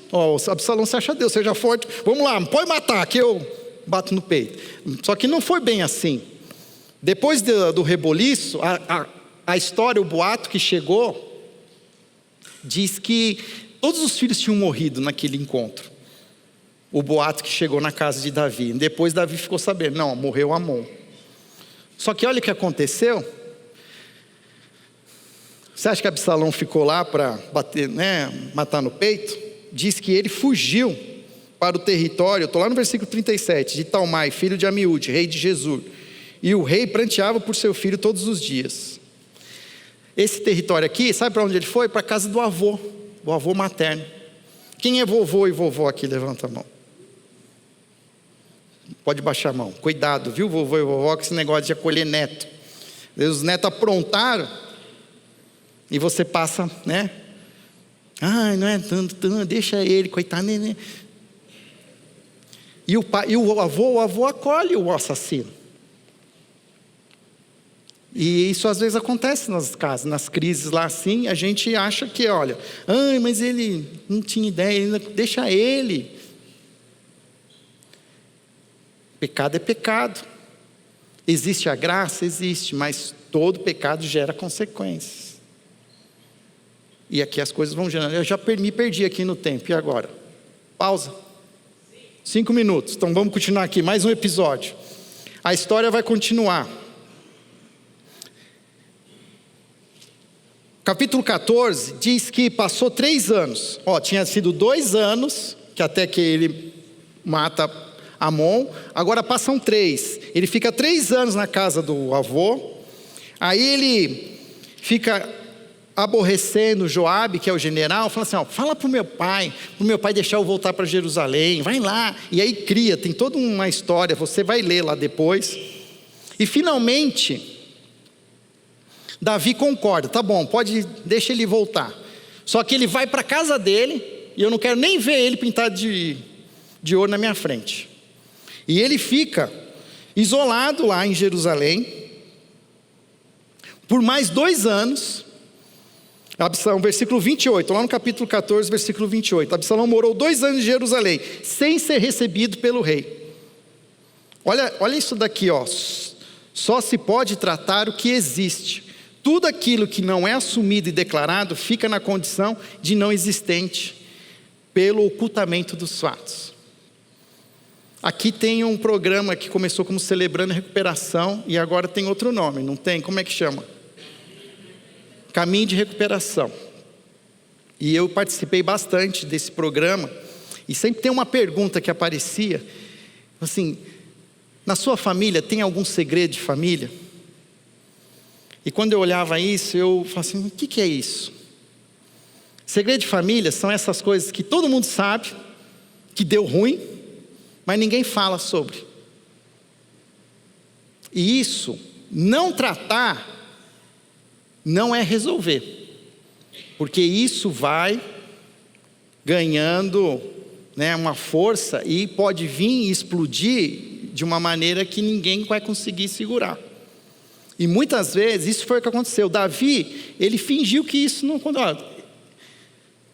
Absalão se acha Deus, seja forte, vamos lá, pode matar que eu bato no peito. Só que não foi bem assim. Depois do reboliço, a história, o boato que chegou, diz que todos os filhos tinham morrido naquele encontro. O boato que chegou na casa de Davi. Depois Davi ficou sabendo, não, morreu Amon. Só que olha o que aconteceu. Você acha que Absalão ficou lá para bater, né, matar no peito? Diz que ele fugiu para o território, estou lá no versículo 37, de Talmai, filho de Amiúde, rei de Gesur. E o rei pranteava por seu filho todos os dias. Esse território aqui, sabe para onde ele foi? Para a casa do avô, o avô materno. Quem é vovô e vovó aqui? Levanta a mão. Pode baixar a mão. Cuidado, viu, vovô e vovó, com esse negócio de acolher neto. Os netos aprontaram e você passa, né? Ai, não é tanto, deixa ele, coitado, né? E o avô acolhe o assassino. E isso às vezes acontece nas casas, nas crises lá assim, a gente acha que, olha, ai, mas ele não tinha ideia, deixa ele. Pecado é pecado. Existe a graça? Existe, mas todo pecado gera consequências. E aqui as coisas vão gerando. Eu já me perdi aqui no tempo, e agora? Pausa. 5 minutos, então vamos continuar aqui, mais um episódio. A história vai continuar. Capítulo 14 diz que passou 3 anos. Tinha sido 2 anos, que até que ele mata Amon, agora passam 3. Ele fica 3 anos na casa do avô, aí ele fica aborrecendo Joabe, que é o general, fala assim, fala para o meu pai deixar eu voltar para Jerusalém, vai lá. E aí tem toda uma história, você vai ler lá depois. E finalmente, Davi concorda, tá bom, deixa ele voltar. Só que ele vai para a casa dele, e eu não quero nem ver ele pintado de ouro na minha frente. E ele fica isolado lá em Jerusalém, por mais 2 anos. Absalão, versículo 28, lá no capítulo 14, versículo 28. Absalão morou 2 anos em Jerusalém, sem ser recebido pelo rei. Olha isso daqui, só se pode tratar o que existe. Tudo aquilo que não é assumido e declarado fica na condição de não existente, pelo ocultamento dos fatos. Aqui tem um programa que começou como Celebrando a Recuperação, e agora tem outro nome, não tem? Como é que chama? Caminho de Recuperação. E eu participei bastante desse programa, e sempre tem uma pergunta que aparecia, assim, na sua família tem algum segredo de família? E quando eu olhava isso, eu falava assim, o que é isso? Segredo de família são essas coisas que todo mundo sabe, que deu ruim, mas ninguém fala sobre. E isso, não tratar, não é resolver. Porque isso vai ganhando, uma força e pode vir e explodir de uma maneira que ninguém vai conseguir segurar. E muitas vezes, isso foi o que aconteceu. Davi, ele fingiu que isso não...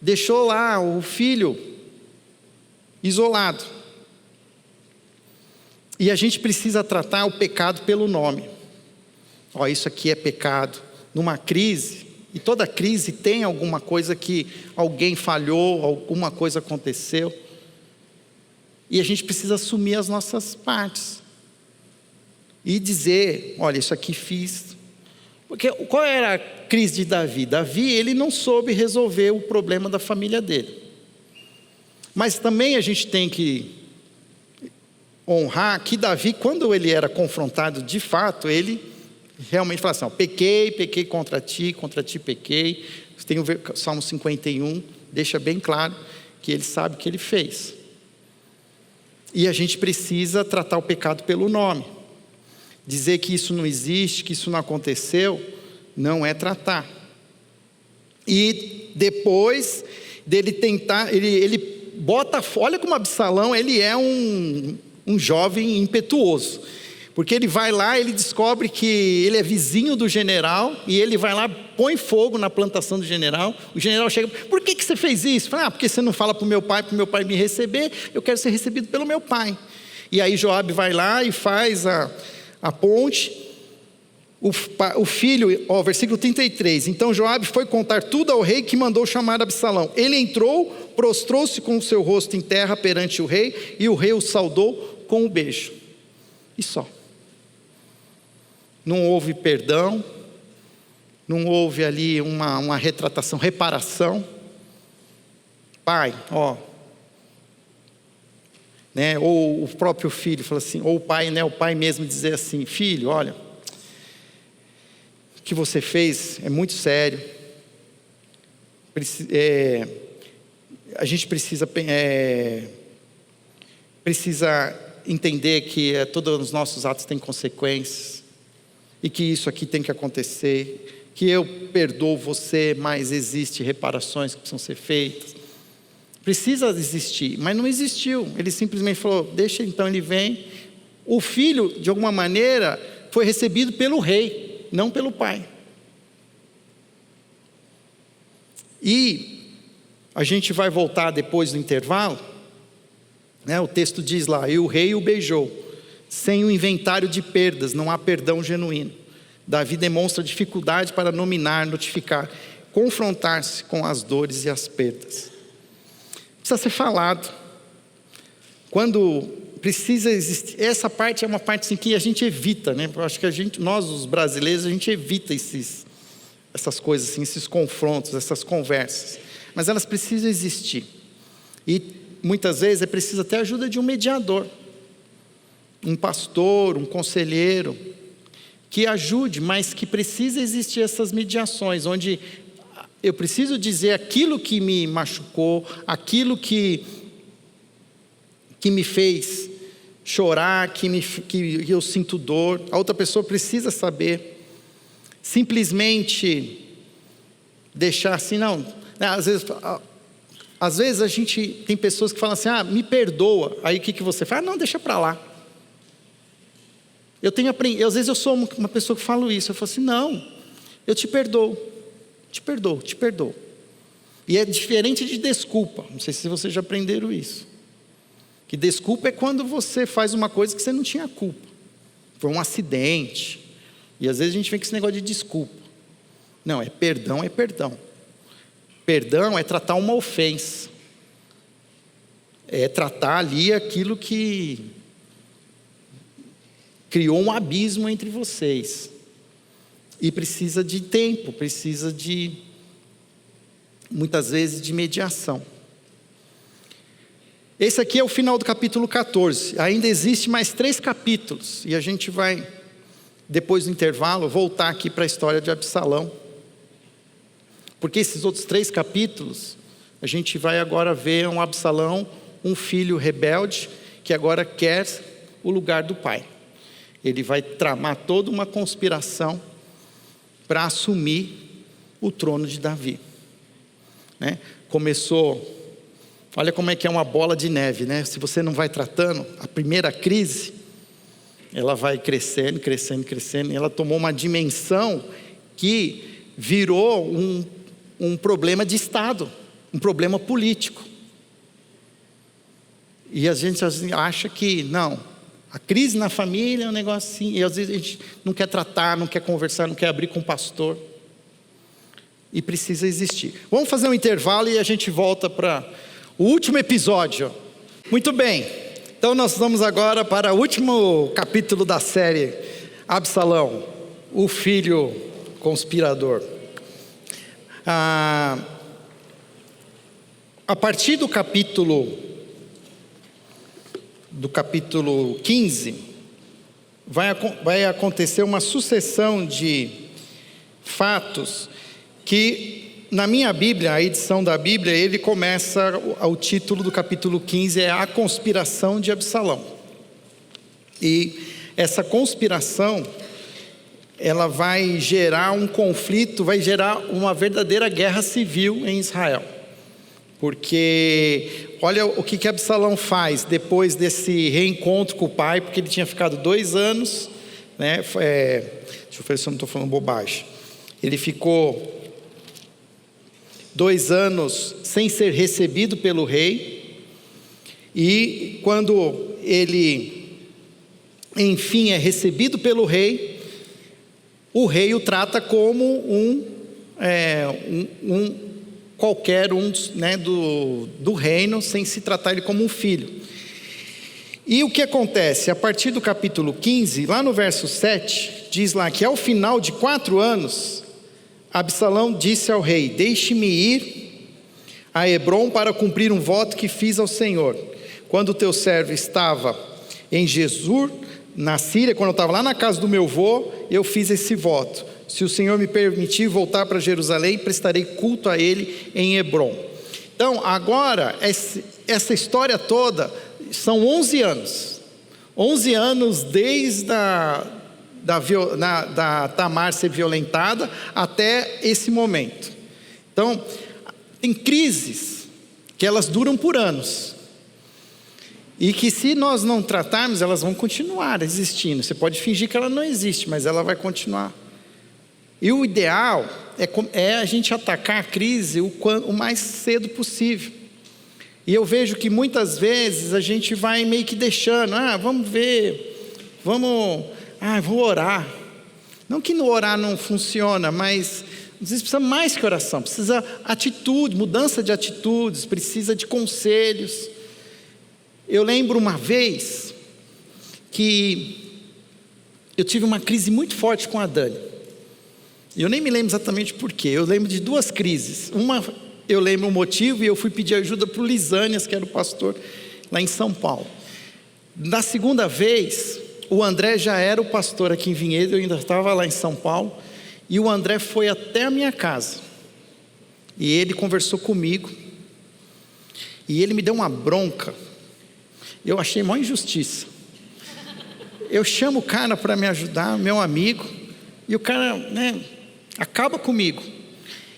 deixou lá o filho isolado. E a gente precisa tratar o pecado pelo nome. Isso aqui é pecado. Numa crise, e toda crise tem alguma coisa que alguém falhou, alguma coisa aconteceu. E a gente precisa assumir as nossas partes. E dizer, olha, isso aqui fiz. Porque qual era a crise de Davi? Davi, ele não soube resolver o problema da família dele. Mas também a gente tem que honrar que Davi, quando ele era confrontado de fato, ele realmente fala assim, pequei contra ti pequei. Tem o Salmo 51, deixa bem claro que ele sabe o que ele fez. E a gente precisa tratar o pecado pelo nome. Dizer que isso não existe, que isso não aconteceu, não é tratar. E depois dele tentar, ele bota, olha como Absalão, ele é um jovem impetuoso. Porque ele vai lá, ele descobre que ele é vizinho do general, e ele vai lá, põe fogo na plantação do general. O general chega, por que você fez isso? Fala, porque você não fala para o meu pai me receber, eu quero ser recebido pelo meu pai. E aí Joabe vai lá e faz a ponte. O filho, versículo 33, então Joabe foi contar tudo ao rei, que mandou chamar Absalão. Ele entrou, prostrou-se com o seu rosto em terra perante o rei, e o rei o saudou com um beijo. E só. Não houve perdão, não houve ali uma retratação, reparação. Pai, ou o próprio filho fala assim, ou o pai mesmo dizer assim, filho, olha, o que você fez é muito sério. A gente precisa entender que todos os nossos atos têm consequências, e que isso aqui tem que acontecer, que eu perdoo você, mas existem reparações que precisam ser feitas. Precisa existir, mas não existiu. Ele simplesmente falou, deixa então, ele vem. O filho, de alguma maneira, foi recebido pelo rei, não pelo pai. E a gente vai voltar depois do intervalo, né? O texto diz lá, e o rei o beijou. Sem o inventário de perdas, não há perdão genuíno. Davi demonstra dificuldade para nominar, notificar, confrontar-se com as dores e as perdas. Precisa ser falado. Quando precisa existir, essa parte é uma parte assim, que a gente evita, né? Eu acho que nós os brasileiros, a gente evita essas coisas assim, esses confrontos, essas conversas. Mas elas precisam existir. E muitas vezes é preciso até a ajuda de um mediador. Um pastor, um conselheiro, que ajude, mas que precisa existir essas mediações, onde eu preciso dizer aquilo que me machucou, aquilo que me fez chorar, que eu sinto dor. A outra pessoa precisa saber. Simplesmente deixar assim, não. Às vezes a gente tem pessoas que falam assim, me perdoa. Aí o que você faz? Não, deixa para lá. Eu tenho aprendido, às vezes eu sou uma pessoa que falo isso, eu falo assim, não, eu te perdoo, te perdoo, te perdoo. E é diferente de desculpa, não sei se vocês já aprenderam isso. Que desculpa é quando você faz uma coisa que você não tinha culpa. Foi um acidente. E às vezes a gente vem com esse negócio de desculpa. Não, é perdão, é perdão. Perdão é tratar uma ofensa. É tratar ali aquilo que criou um abismo entre vocês. E precisa de tempo, precisa de, muitas vezes, de mediação. Esse aqui é o final do capítulo 14. Ainda existe mais 3 capítulos. E a gente vai, depois do intervalo, voltar aqui para a história de Absalão. Porque esses outros 3 capítulos, a gente vai agora ver um Absalão, um filho rebelde, que agora quer o lugar do pai. Ele vai tramar toda uma conspiração para assumir o trono de Davi. Né? Começou, olha como é que é uma bola de neve, né? Se você não vai tratando, a primeira crise, ela vai crescendo, crescendo, crescendo, e ela tomou uma dimensão que virou um problema de Estado, um problema político. E a gente acha que, não, a crise na família é um negócio assim, e às vezes a gente não quer tratar, não quer conversar, não quer abrir com o pastor. E precisa existir. Vamos fazer um intervalo e a gente volta para o último episódio. Muito bem, então nós vamos agora para o último capítulo da série, Absalão, o filho conspirador. A partir do capítulo 15, vai acontecer uma sucessão de fatos que, na minha Bíblia, a edição da Bíblia, ele começa, o título do capítulo 15 é A Conspiração de Absalão. E essa conspiração, ela vai gerar um conflito, vai gerar uma verdadeira guerra civil em Israel. Porque olha o que Absalão faz depois desse reencontro com o pai, porque ele tinha ficado 2 anos, né? Deixa eu ver se eu não estou falando bobagem. Ele ficou 2 anos sem ser recebido pelo rei, e quando ele, enfim, é recebido pelo rei, o rei o trata como qualquer um, né, do reino, sem se tratar ele como um filho. E o que acontece? A partir do capítulo 15, lá no verso 7, diz lá que ao final de 4 anos, Absalão disse ao rei: deixe-me ir a Hebrom para cumprir um voto que fiz ao Senhor. Quando o teu servo estava em Jesur, na Síria, quando eu estava lá na casa do meu avô, eu fiz esse voto. Se o Senhor me permitir voltar para Jerusalém, prestarei culto a Ele em Hebrom. Então, agora, essa história toda, são 11 anos. 11 anos desde da Tamar ser violentada até esse momento. Então, tem crises que elas duram por anos. E que se nós não tratarmos, elas vão continuar existindo. Você pode fingir que ela não existe, mas ela vai continuar. E o ideal é a gente atacar a crise o mais cedo possível. E eu vejo que muitas vezes a gente vai meio que deixando, vamos ver, vou orar. Não que no orar não funciona, mas às vezes precisa mais que oração, precisa atitude, mudança de atitudes, precisa de conselhos. Eu lembro uma vez que eu tive uma crise muito forte com a Dani. Eu nem me lembro exatamente por quê. Eu lembro de 2 crises. Uma, eu lembro o motivo, e eu fui pedir ajuda para o Lisânias, que era o pastor lá em São Paulo. Na segunda vez, o André já era o pastor aqui em Vinhedo, eu ainda estava lá em São Paulo, e o André foi até a minha casa. E ele conversou comigo, e ele me deu uma bronca. Eu achei maior injustiça. Eu chamo o cara para me ajudar, meu amigo, e o cara, acaba comigo.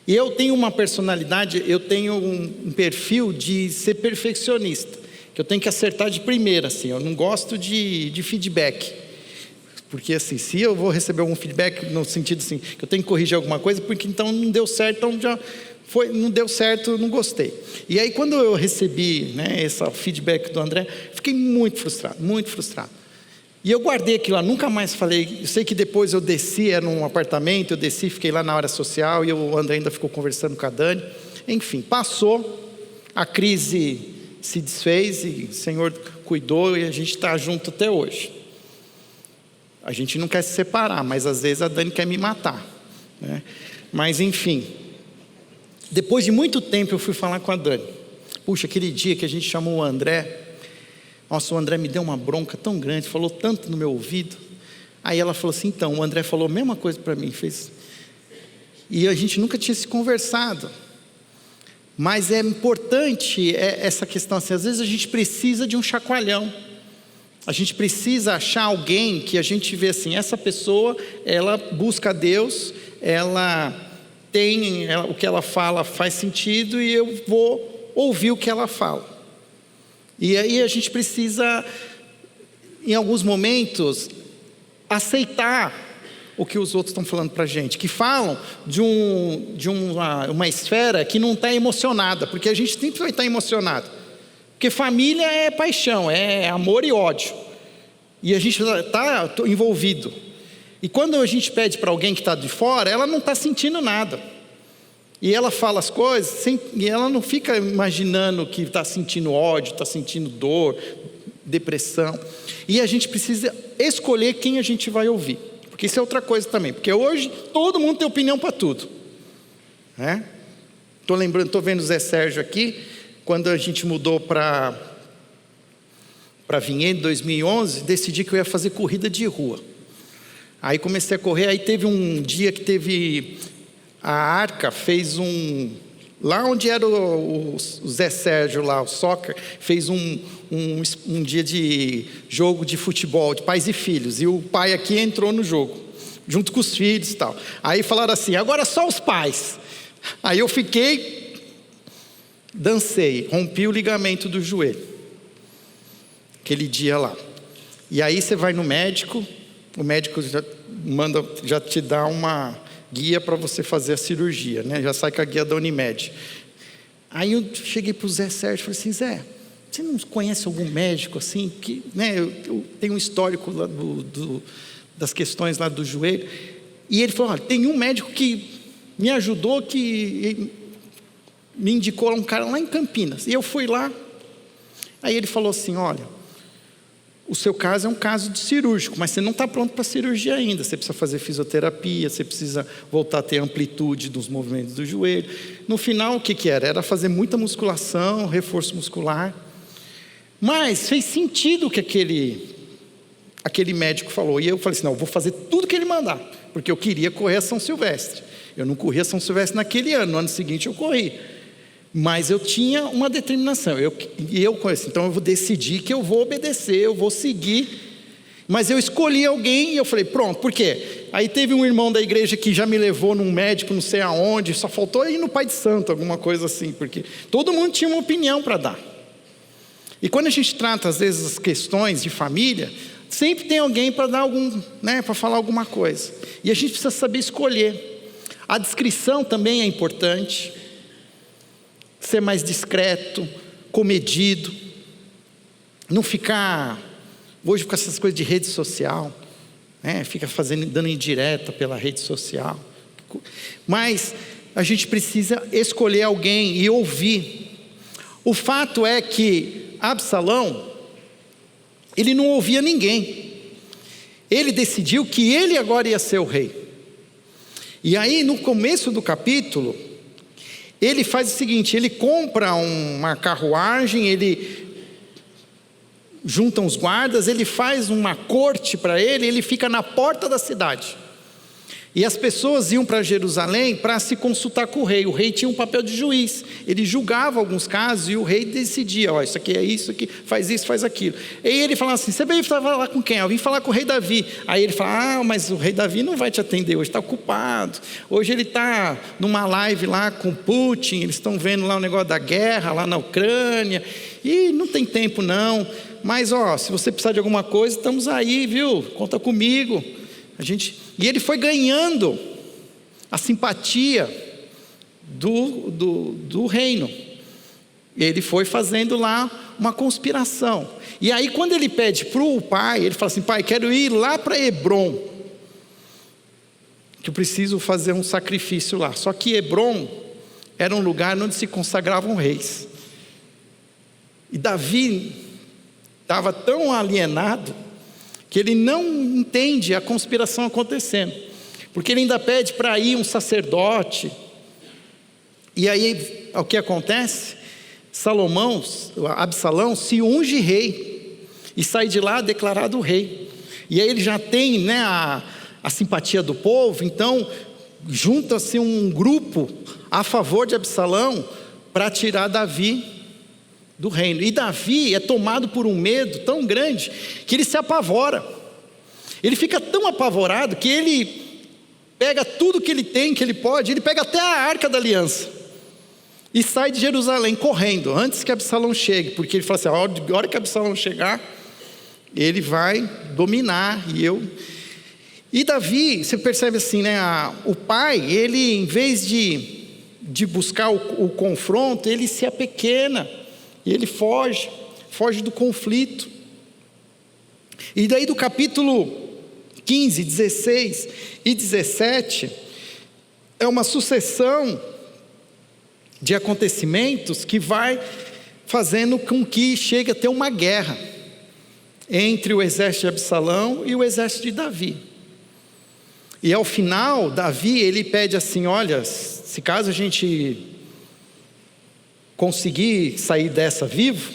E eu tenho uma personalidade, eu tenho um perfil de ser perfeccionista, que eu tenho que acertar de primeira, assim. Eu não gosto de feedback, porque assim, se eu vou receber algum feedback no sentido assim, que eu tenho que corrigir alguma coisa, porque então não deu certo, então não deu certo, não gostei. E aí quando eu recebi, esse feedback do André, fiquei muito frustrado. E eu guardei aquilo lá, nunca mais falei. Eu sei que depois eu desci, era num apartamento, eu desci, fiquei lá na área social, e o André ainda ficou conversando com a Dani. Enfim, passou, a crise se desfez, e o Senhor cuidou, e a gente está junto até hoje. A gente não quer se separar, mas às vezes a Dani quer me matar, Mas enfim, depois de muito tempo eu fui falar com a Dani. Puxa, aquele dia que a gente chamou o André, nossa, o André me deu uma bronca tão grande, falou tanto no meu ouvido. Aí ela falou assim, então, o André falou a mesma coisa para mim, e a gente nunca tinha se conversado. Mas é importante essa questão, assim, às vezes a gente precisa de um chacoalhão. A gente precisa achar alguém que a gente vê assim, essa pessoa, ela busca a Deus, o que ela fala faz sentido, e eu vou ouvir o que ela fala. E aí a gente precisa, em alguns momentos, aceitar o que os outros estão falando para a gente, que falam de uma esfera que não está emocionada, porque a gente sempre vai estar emocionado, porque família é paixão, é amor e ódio, e a gente está envolvido. E quando a gente pede para alguém que está de fora, ela não está sentindo nada. E ela fala as coisas, e ela não fica imaginando que está sentindo ódio, está sentindo dor, depressão. E a gente precisa escolher quem a gente vai ouvir. Porque isso é outra coisa também. Porque hoje todo mundo tem opinião para tudo. Estou vendo o Zé Sérgio aqui. Quando a gente mudou para Vinhedo em 2011, decidi que eu ia fazer corrida de rua. Aí comecei a correr, aí teve um dia que teve... A Arca fez lá onde era o Zé Sérgio lá, o soccer, fez um dia de jogo de futebol, de pais e filhos, e o pai aqui entrou no jogo, junto com os filhos e tal. Aí falaram assim, agora só os pais. Aí eu dancei, rompi o ligamento do joelho, aquele dia lá. E aí você vai no médico, o médico já te dá uma... guia para você fazer a cirurgia, já sai com a guia da Unimed. Aí eu cheguei para o Zé Sérgio e falei assim, Zé, você não conhece algum médico assim, que, eu tenho um histórico lá das questões lá do joelho, e ele falou, olha, tem um médico que me ajudou, que me indicou um cara lá em Campinas, e eu fui lá, aí ele falou assim, olha, o seu caso é um caso de cirúrgico, mas você não está pronto para cirurgia ainda. Você precisa fazer fisioterapia, você precisa voltar a ter amplitude dos movimentos do joelho. No final, o que era? Era fazer muita musculação, reforço muscular. Mas fez sentido o que aquele médico falou. E eu falei assim, não, eu vou fazer tudo que ele mandar, porque eu queria correr a São Silvestre. Eu não corri a São Silvestre naquele ano, no ano seguinte eu corri. Mas eu tinha uma determinação, eu conheço, então eu vou decidir que eu vou obedecer, eu vou seguir Mas eu escolhi alguém e eu falei, pronto, por quê? Aí teve um irmão da igreja que já me levou num médico, não sei aonde, só faltou ir no Pai de Santo, alguma coisa assim, porque todo mundo tinha uma opinião para dar. E quando a gente trata, às vezes, as questões de família, sempre tem alguém para dar para falar alguma coisa. E a gente precisa saber escolher. A descrição também é importante. Ser mais discreto, comedido. Não ficar, hoje com essas coisas de rede social, fica dando indireta pela rede social. Mas a gente precisa escolher alguém e ouvir. O fato é que Absalão, ele não ouvia ninguém. Ele decidiu que ele agora ia ser o rei. E aí no começo do capítulo, ele faz o seguinte, ele compra uma carruagem, ele junta uns guardas, ele faz uma corte para ele fica na porta da cidade. E as pessoas iam para Jerusalém para se consultar com o rei. O rei tinha um papel de juiz. Ele julgava alguns casos e o rei decidia, isso aqui é isso aqui, faz isso, faz aquilo. E ele falava assim, você veio falar com quem? Eu vim falar com o rei Davi. Aí ele fala, mas o rei Davi não vai te atender hoje, está ocupado. Hoje ele está numa live lá com Putin, eles estão vendo lá o negócio da guerra lá na Ucrânia. E não tem tempo não. Mas se você precisar de alguma coisa, estamos aí, viu? Conta comigo. E ele foi ganhando a simpatia do reino. Ele foi fazendo lá uma conspiração. E aí quando ele pede para o pai, ele fala assim, pai, quero ir lá para Hebrom, que eu preciso fazer um sacrifício lá. Só que Hebrom era um lugar onde se consagravam reis. E Davi estava tão alienado que ele não entende a conspiração acontecendo, porque ele ainda pede para ir um sacerdote. E aí o que acontece? Absalão se unge rei e sai de lá declarado rei. E aí ele já tem a simpatia do povo, então junta-se um grupo a favor de Absalão para tirar Davi do reino. E Davi é tomado por um medo tão grande que ele se apavora. Ele fica tão apavorado que ele pega tudo que ele tem, que ele pode, ele pega até a Arca da Aliança e sai de Jerusalém correndo, antes que Absalão chegue, porque ele fala assim, a hora que Absalão chegar, ele vai dominar. E Davi, você percebe assim, o pai, ele em vez de buscar o confronto, ele se apequena. E ele foge do conflito. E daí do capítulo 15, 16 e 17, é uma sucessão de acontecimentos que vai fazendo com que chegue a ter uma guerra entre o exército de Absalão e o exército de Davi. E ao final, Davi, ele pede assim, olha, se caso a gente conseguir sair dessa vivo,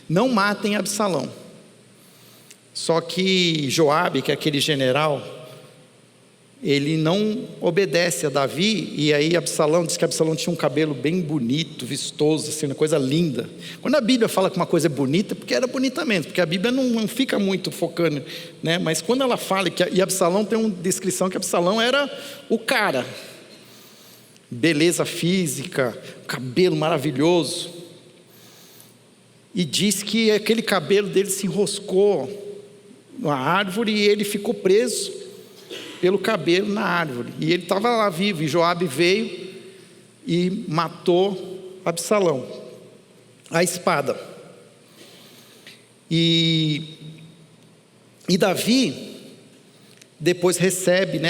não matem Absalão. Só que Joabe, que é aquele general, ele não obedece a Davi. E aí Absalão, diz que Absalão tinha um cabelo bem bonito, vistoso, assim, uma coisa linda. Quando a Bíblia fala que uma coisa é bonita, porque era bonita mesmo, porque a Bíblia não fica muito focando, mas quando ela fala e Absalão tem uma descrição que Absalão era o cara, beleza física, cabelo maravilhoso. E diz que aquele cabelo dele se enroscou na árvore e ele ficou preso pelo cabelo na árvore. E ele estava lá vivo, e Joabe veio e matou Absalão, a espada. E Davi depois recebe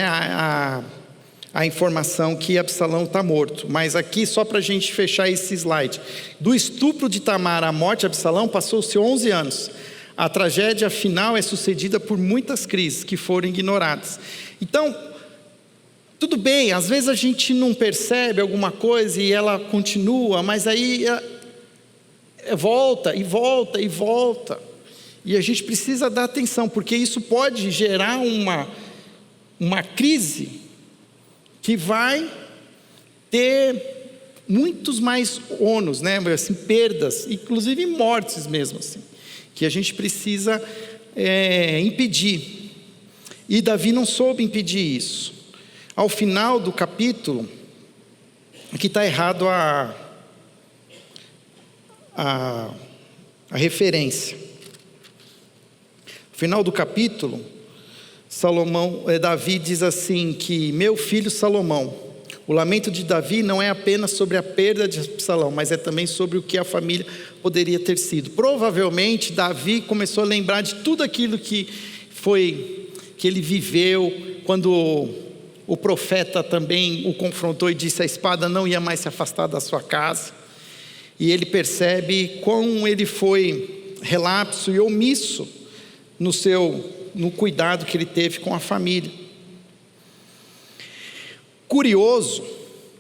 a informação que Absalão está morto. Mas aqui, só para a gente fechar esse slide, do estupro de Tamar à morte de Absalão, passou-se 11 anos. A tragédia final é sucedida por muitas crises que foram ignoradas. Então, tudo bem, às vezes a gente não percebe alguma coisa e ela continua, mas aí volta e volta e volta. E a gente precisa dar atenção, porque isso pode gerar uma crise que vai ter muitos mais ônus, assim, perdas, inclusive mortes mesmo assim, que a gente precisa impedir. E Davi não soube impedir isso. Ao final do capítulo, aqui está errado a referência. No final do capítulo, Davi diz assim que: meu filho Salomão, o lamento de Davi não é apenas sobre a perda de Absalão, mas é também sobre o que a família poderia ter sido. Provavelmente Davi começou a lembrar de tudo aquilo que ele viveu, quando o profeta também o confrontou e disse: a espada não ia mais se afastar da sua casa. E ele percebe quão ele foi relapso e omisso no cuidado que ele teve com a família. Curioso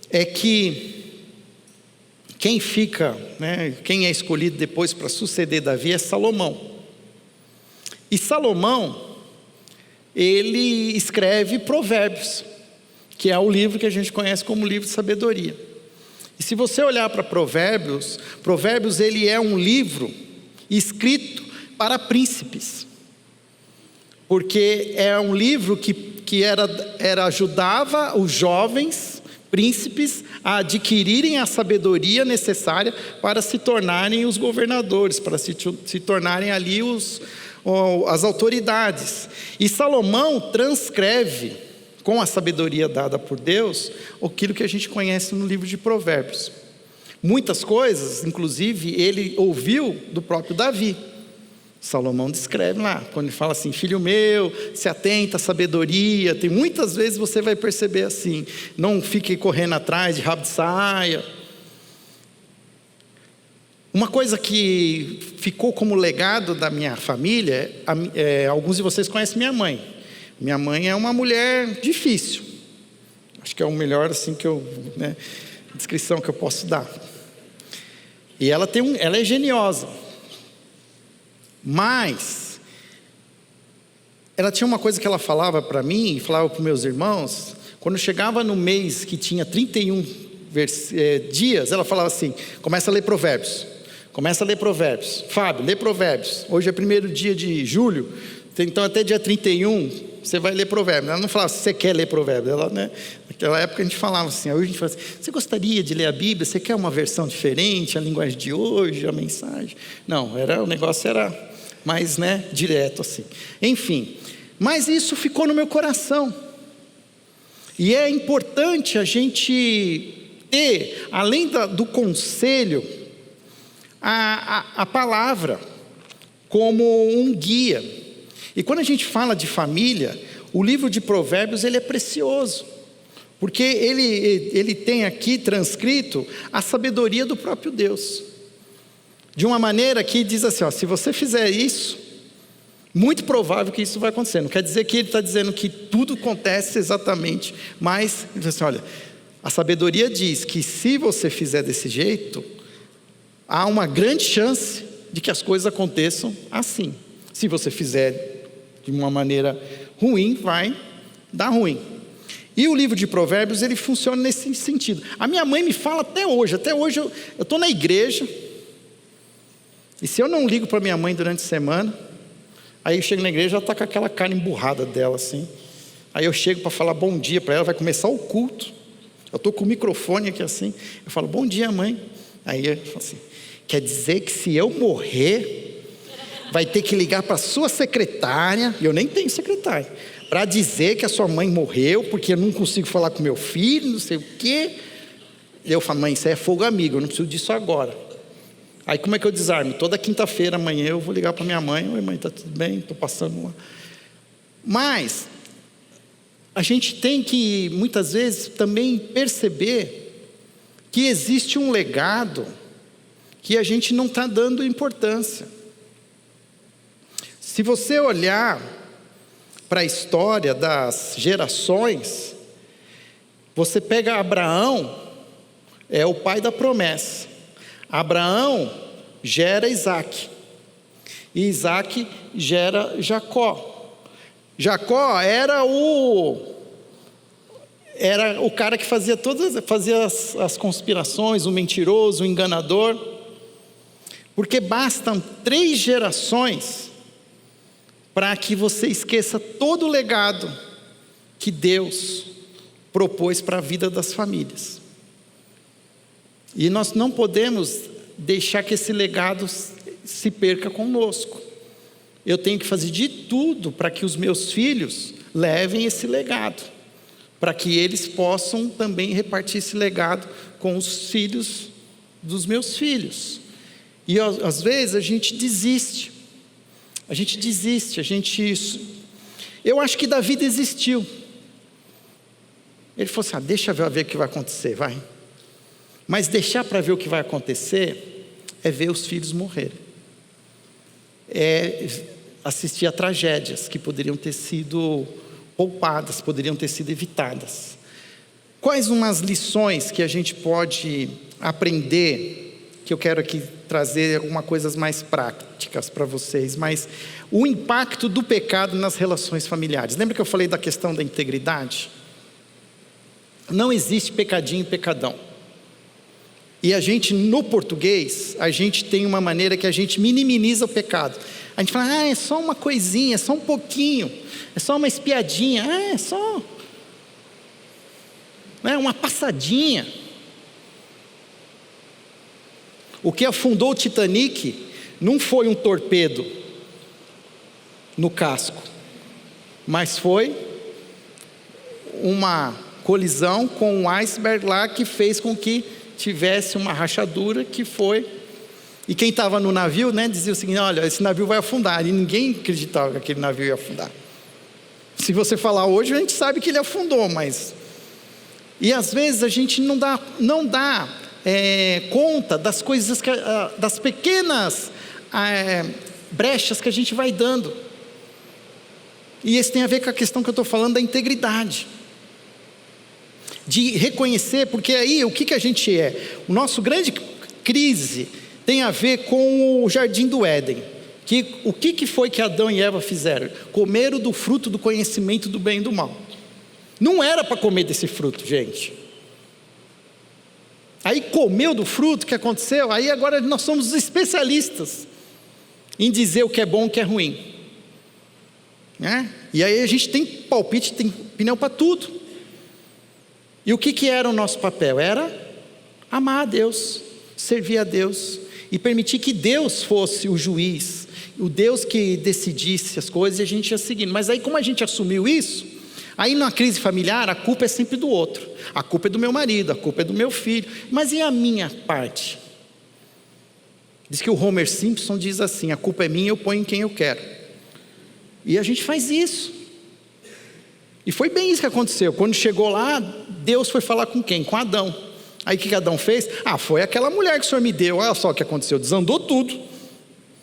é que quem é escolhido depois para suceder Davi é Salomão. E Salomão, ele escreve Provérbios, que é o livro que a gente conhece como livro de sabedoria. E se você olhar para Provérbios, ele é um livro escrito para príncipes, porque é um livro que ajudava os jovens príncipes a adquirirem a sabedoria necessária para se tornarem os governadores, para se tornarem ali as autoridades. E Salomão transcreve, com a sabedoria dada por Deus, aquilo que a gente conhece no livro de Provérbios. Muitas coisas, inclusive, ele ouviu do próprio Davi. Salomão descreve lá, quando ele fala assim: filho meu, se atenta à sabedoria. Tem muitas vezes você vai perceber assim: não fique correndo atrás de rabo de saia. Uma coisa que ficou como legado da minha família, alguns de vocês conhecem minha mãe. Minha mãe é uma mulher difícil. Acho que é o melhor assim descrição que eu posso dar. E ela é geniosa. Mas ela tinha uma coisa que ela falava para mim e falava para os meus irmãos. Quando chegava no mês que tinha 31 dias, ela falava assim: começa a ler Provérbios. Começa a ler Provérbios. Fábio, lê Provérbios. Hoje é 1º dia de julho, então até dia 31 você vai ler Provérbios. Ela não falava se você quer ler Provérbios. Naquela época a gente falava assim. Hoje a gente fala assim: você gostaria de ler a Bíblia? Você quer uma versão diferente? A linguagem de hoje, a mensagem? Não, o negócio era mais direto assim. Enfim, mas isso ficou no meu coração. E é importante a gente ter, além do conselho, a palavra como um guia. E quando a gente fala de família, o livro de Provérbios ele é precioso, porque ele tem aqui transcrito a sabedoria do próprio Deus, de uma maneira que diz assim: se você fizer isso, muito provável que isso vai acontecer. Não quer dizer que ele está dizendo que tudo acontece exatamente, mas ele diz assim: olha, a sabedoria diz que se você fizer desse jeito, há uma grande chance de que as coisas aconteçam assim. Se você fizer de uma maneira ruim, vai dar ruim. E o livro de Provérbios, ele funciona nesse sentido. A minha mãe me fala até hoje eu estou na igreja, e se eu não ligo para minha mãe durante a semana, aí eu chego na igreja, ela está com aquela cara emburrada dela assim. Aí eu chego para falar bom dia para ela, vai começar o culto, eu estou com o microfone aqui assim, eu falo: bom dia, mãe. Aí eu falo assim: quer dizer que se eu morrer, vai ter que ligar para a sua secretária, e eu nem tenho secretária, para dizer que a sua mãe morreu, porque eu não consigo falar com meu filho, não sei o quê. Eu falo: mãe, isso é fogo amigo, eu não preciso disso agora. Aí como é que eu desarmo? Toda quinta-feira, amanhã, eu vou ligar para minha mãe: oi mãe, está tudo bem? Estou passando lá. Mas a gente tem que, muitas vezes, também perceber que existe um legado que a gente não está dando importância. Se você olhar para a história das gerações, você pega Abraão, é o pai da promessa. Abraão gera Isaac, e Isaac gera Jacó. Jacó era o cara que fazia as conspirações, o mentiroso, o enganador, porque bastam 3 gerações para que você esqueça todo o legado que Deus propôs para a vida das famílias. E nós não podemos deixar que esse legado se perca conosco. Eu tenho que fazer de tudo para que os meus filhos levem esse legado, para que eles possam também repartir esse legado com os filhos dos meus filhos. E às vezes a gente desiste. Eu acho que Davi desistiu. Ele falou assim: deixa eu ver o que vai acontecer, vai. Mas deixar para ver o que vai acontecer é ver os filhos morrerem. É assistir a tragédias que poderiam ter sido poupadas, poderiam ter sido evitadas. Quais umas lições que a gente pode aprender, que eu quero aqui trazer algumas coisas mais práticas para vocês, mas o impacto do pecado nas relações familiares. Lembra que eu falei da questão da integridade? Não existe pecadinho e pecadão. E a gente, no português, a gente tem uma maneira que a gente minimiza o pecado. A gente fala: é só uma coisinha, é só um pouquinho, é só uma espiadinha, é só uma passadinha. O que afundou o Titanic não foi um torpedo no casco, mas foi uma colisão com um iceberg lá que fez com que tivesse uma rachadura que foi. E quem estava no navio, dizia o seguinte: olha, esse navio vai afundar. E ninguém acreditava que aquele navio ia afundar. Se você falar hoje, a gente sabe que ele afundou, mas... E às vezes a gente não dá conta das coisas, das pequenas brechas que a gente vai dando. E isso tem a ver com a questão que eu estou falando da integridade. De reconhecer, porque aí o que a gente é? O nosso grande crise tem a ver com o jardim do Éden. O que foi que Adão e Eva fizeram? Comeram do fruto do conhecimento do bem e do mal. Não era para comer desse fruto, gente. Aí comeu do fruto, o que aconteceu? Aí agora nós somos especialistas em dizer o que é bom e o que é ruim. E aí a gente tem palpite, tem opinião para tudo. E o que era o nosso papel? Era amar a Deus, servir a Deus e permitir que Deus fosse o juiz, o Deus que decidisse as coisas e a gente ia seguindo. Mas aí, como a gente assumiu isso, aí na crise familiar a culpa é sempre do outro. A culpa é do meu marido, a culpa é do meu filho. Mas e a minha parte? Diz que o Homer Simpson diz assim: a culpa é minha, eu ponho em quem eu quero. E a gente faz isso. E foi bem isso que aconteceu. Quando chegou lá, Deus foi falar com quem? Com Adão. Aí o que Adão fez? Foi aquela mulher que o Senhor me deu. Olha só o que aconteceu, desandou tudo.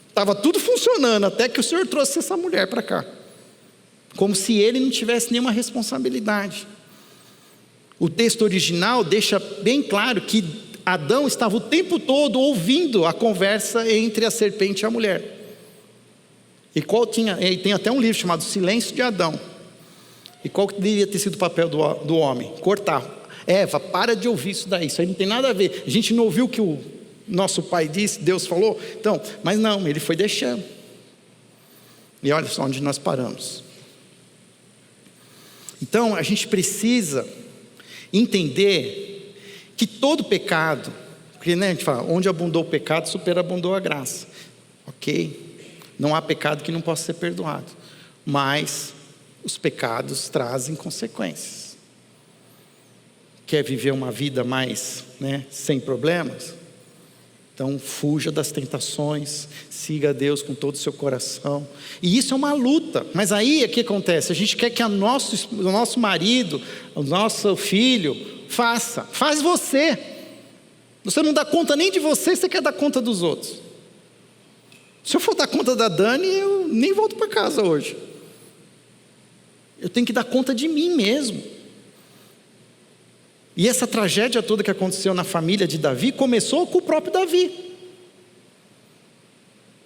Estava tudo funcionando, até que o Senhor trouxe essa mulher para cá. Como se ele não tivesse nenhuma responsabilidade. O texto original deixa bem claro que Adão estava o tempo todo ouvindo a conversa entre a serpente e a mulher. E tem até um livro chamado Silêncio de Adão. E qual que deveria ter sido o papel do homem? Cortar. Eva, para de ouvir isso daí, isso aí não tem nada a ver. A gente não ouviu o que o nosso pai disse, Deus falou? Então, mas não, ele foi deixando. E olha só onde nós paramos. Então, a gente precisa entender que todo pecado, porque a gente fala, onde abundou o pecado, superabundou a graça. Ok? Não há pecado que não possa ser perdoado. Mas os pecados trazem consequências. Quer viver uma vida mais, sem problemas? Então fuja das tentações, siga a Deus com todo o seu coração. E isso é uma luta. Mas aí o que acontece? A gente quer que o nosso marido, o nosso filho faz você. Você não dá conta nem de você, você quer dar conta dos outros. Se eu for dar conta da Dani, eu nem volto para casa hoje. Eu tenho que dar conta de mim mesmo. E essa tragédia toda que aconteceu na família de Davi começou com o próprio Davi.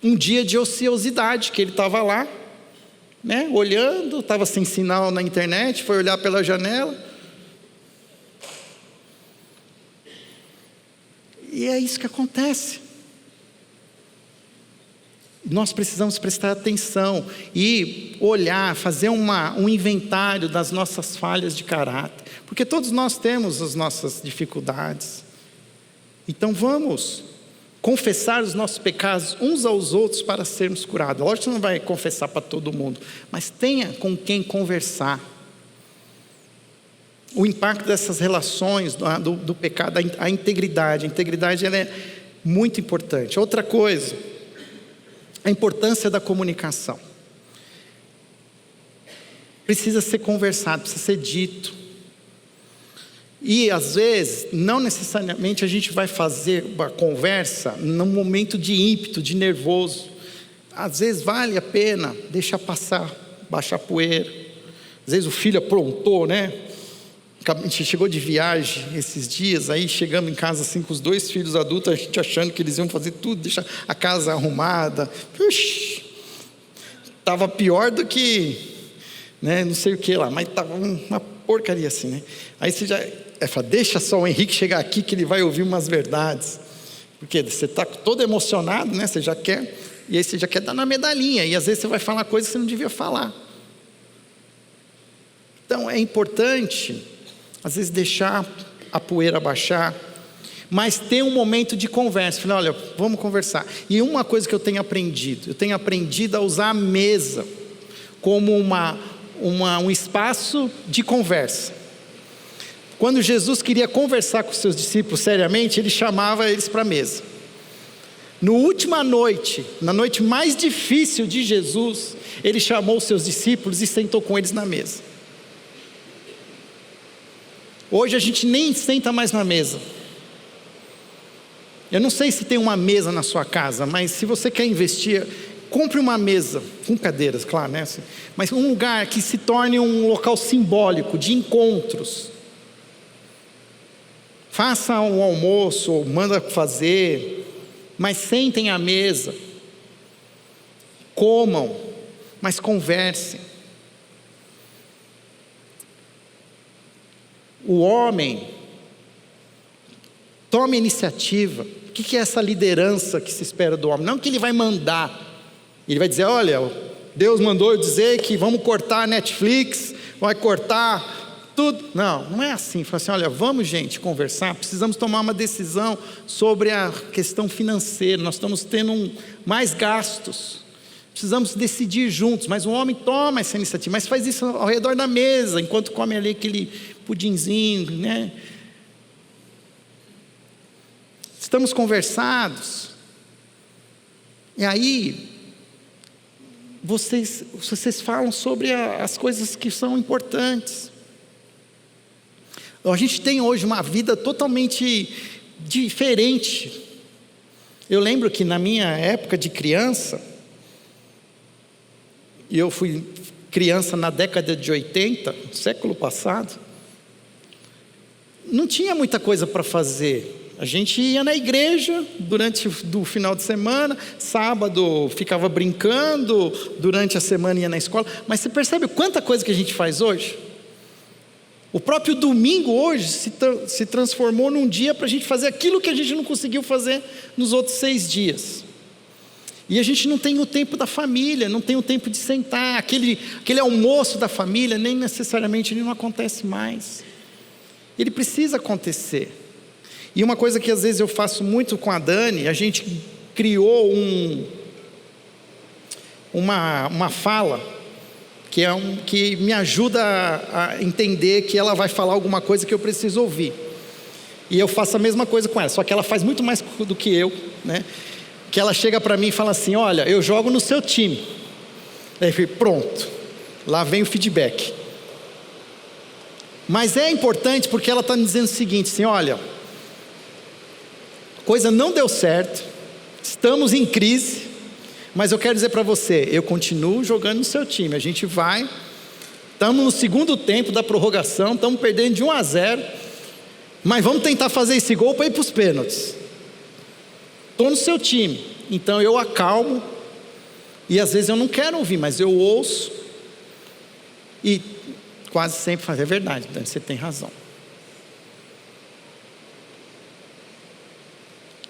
Um dia de ociosidade, que ele estava lá, olhando, estava sem sinal na internet, foi olhar pela janela. E é isso que acontece. nós precisamos prestar atenção e olhar, fazer um inventário das nossas falhas de caráter, porque todos nós temos as nossas dificuldades. Então vamos confessar os nossos pecados uns aos outros para sermos curados. Lógico que você não vai confessar para todo mundo, mas tenha com quem conversar. O impacto dessas relações, do pecado, a integridade. A integridade ela é muito importante. Outra coisa, a importância da comunicação. Precisa ser conversado, precisa ser dito. E às vezes, não necessariamente a gente vai fazer uma conversa num momento de ímpeto, de nervoso. Às vezes vale a pena deixar passar, baixar a poeira. Às vezes o filho aprontou, né? A gente chegou de viagem esses dias, aí chegamos em casa assim com os 2 filhos adultos, a gente achando que eles iam fazer tudo, deixar a casa arrumada. Estava pior do que, né, não sei o que lá, mas estava uma porcaria assim, né? Aí você já fala, deixa só o Henrique chegar aqui que ele vai ouvir umas verdades. Porque você está todo emocionado, né? Você já quer, e aí você já quer dar na medalhinha, e às vezes você vai falar coisas que você não devia falar. Então é importante, às vezes, deixar a poeira baixar, mas ter um momento de conversa. Falei, olha, vamos conversar. E uma coisa que eu tenho aprendido a usar a mesa como um espaço de conversa. Quando Jesus queria conversar com os seus discípulos seriamente, ele chamava eles para a mesa. No última noite, na noite mais difícil de Jesus, ele chamou os seus discípulos e sentou com eles na mesa. Hoje a gente nem senta mais na mesa. Eu não sei se tem uma mesa na sua casa, mas se você quer investir, compre uma mesa, com cadeiras, claro, né? Mas um lugar que se torne um local simbólico, de encontros. Faça um almoço, ou manda fazer, mas sentem à mesa. Comam, mas conversem. O homem toma iniciativa. O que é essa liderança que se espera do homem? Não que ele vai mandar. Ele vai dizer, olha, Deus mandou eu dizer que vamos cortar a Netflix, vai cortar tudo. Não, não é assim. Fala assim, olha, vamos gente conversar, precisamos tomar uma decisão sobre a questão financeira, nós estamos tendo mais gastos. Precisamos decidir juntos, mas o homem toma essa iniciativa, mas faz isso ao redor da mesa, enquanto come ali aquele pudinzinho, né? Estamos conversados, e aí, vocês falam sobre as coisas que são importantes. A gente tem hoje uma vida totalmente diferente. Eu lembro que na minha época de criança, e eu fui criança na década de 80, século passado, não tinha muita coisa para fazer. A gente ia na igreja durante o final de semana, sábado ficava brincando, durante a semana ia na escola. Mas você percebe quanta coisa que a gente faz hoje? O próprio domingo hoje se transformou num dia para a gente fazer aquilo que a gente não conseguiu fazer nos outros 6 dias. E a gente não tem o tempo da família, não tem o tempo de sentar, aquele almoço da família, nem necessariamente ele não acontece mais. Ele precisa acontecer. E uma coisa que às vezes eu faço muito com a Dani, a gente criou uma fala, que me ajuda a entender que ela vai falar alguma coisa que eu preciso ouvir. E eu faço a mesma coisa com ela, só que ela faz muito mais do que eu, né? Que ela chega para mim e fala assim, olha, eu jogo no seu time. Aí eu falei, pronto, lá vem o feedback. Mas é importante porque ela está me dizendo o seguinte, assim, olha, coisa não deu certo, estamos em crise, mas eu quero dizer para você, eu continuo jogando no seu time, a gente vai, estamos no segundo tempo da prorrogação, estamos perdendo de 1-0, mas vamos tentar fazer esse gol para ir para os pênaltis. Estou no seu time, então eu acalmo, e às vezes eu não quero ouvir, mas eu ouço, e quase sempre falo, é verdade, Dani, você tem razão.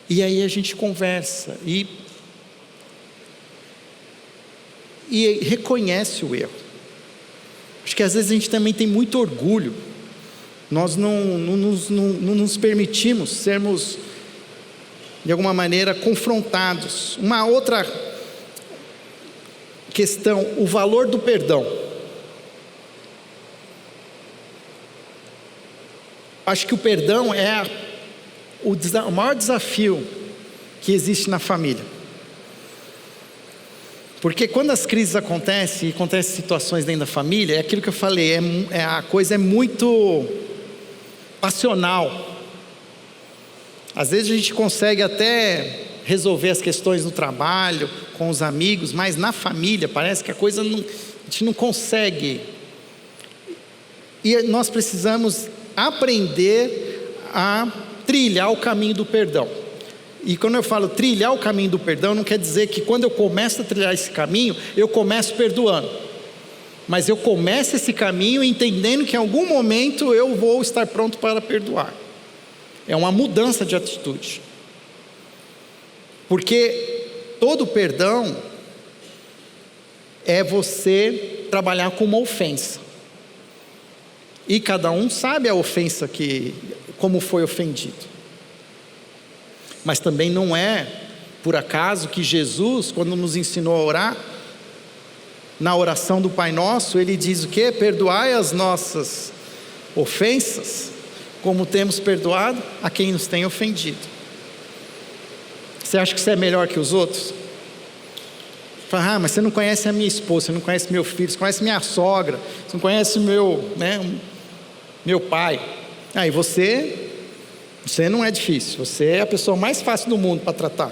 E aí a gente conversa, e e reconhece o erro. Acho que às vezes a gente também tem muito orgulho. Nós não nos permitimos sermos, de alguma maneira, confrontados. Uma outra questão, o valor do perdão. Acho que o perdão é o maior desafio que existe na família. Porque quando as crises acontecem, e acontecem situações dentro da família, é aquilo que eu falei, a coisa é muito passional. Às vezes a gente consegue até resolver as questões no trabalho, com os amigos, mas na família parece que a coisa a gente não consegue. E nós precisamos aprender a trilhar o caminho do perdão. E quando eu falo trilhar o caminho do perdão, não quer dizer que quando eu começo a trilhar esse caminho, eu começo perdoando. Mas eu começo esse caminho entendendo que em algum momento eu vou estar pronto para perdoar. É uma mudança de atitude. Porque todo perdão é você trabalhar com uma ofensa. E cada um sabe a ofensa como foi ofendido. Mas também não é por acaso que Jesus, quando nos ensinou a orar, na oração do Pai Nosso, Ele diz o quê? Perdoai as nossas ofensas, como temos perdoado a quem nos tem ofendido. Você acha que você é melhor que os outros? Fala, mas você não conhece a minha esposa, você não conhece meu filho, você conhece minha sogra, você não conhece meu pai. Aí você não é difícil, você é a pessoa mais fácil do mundo para tratar.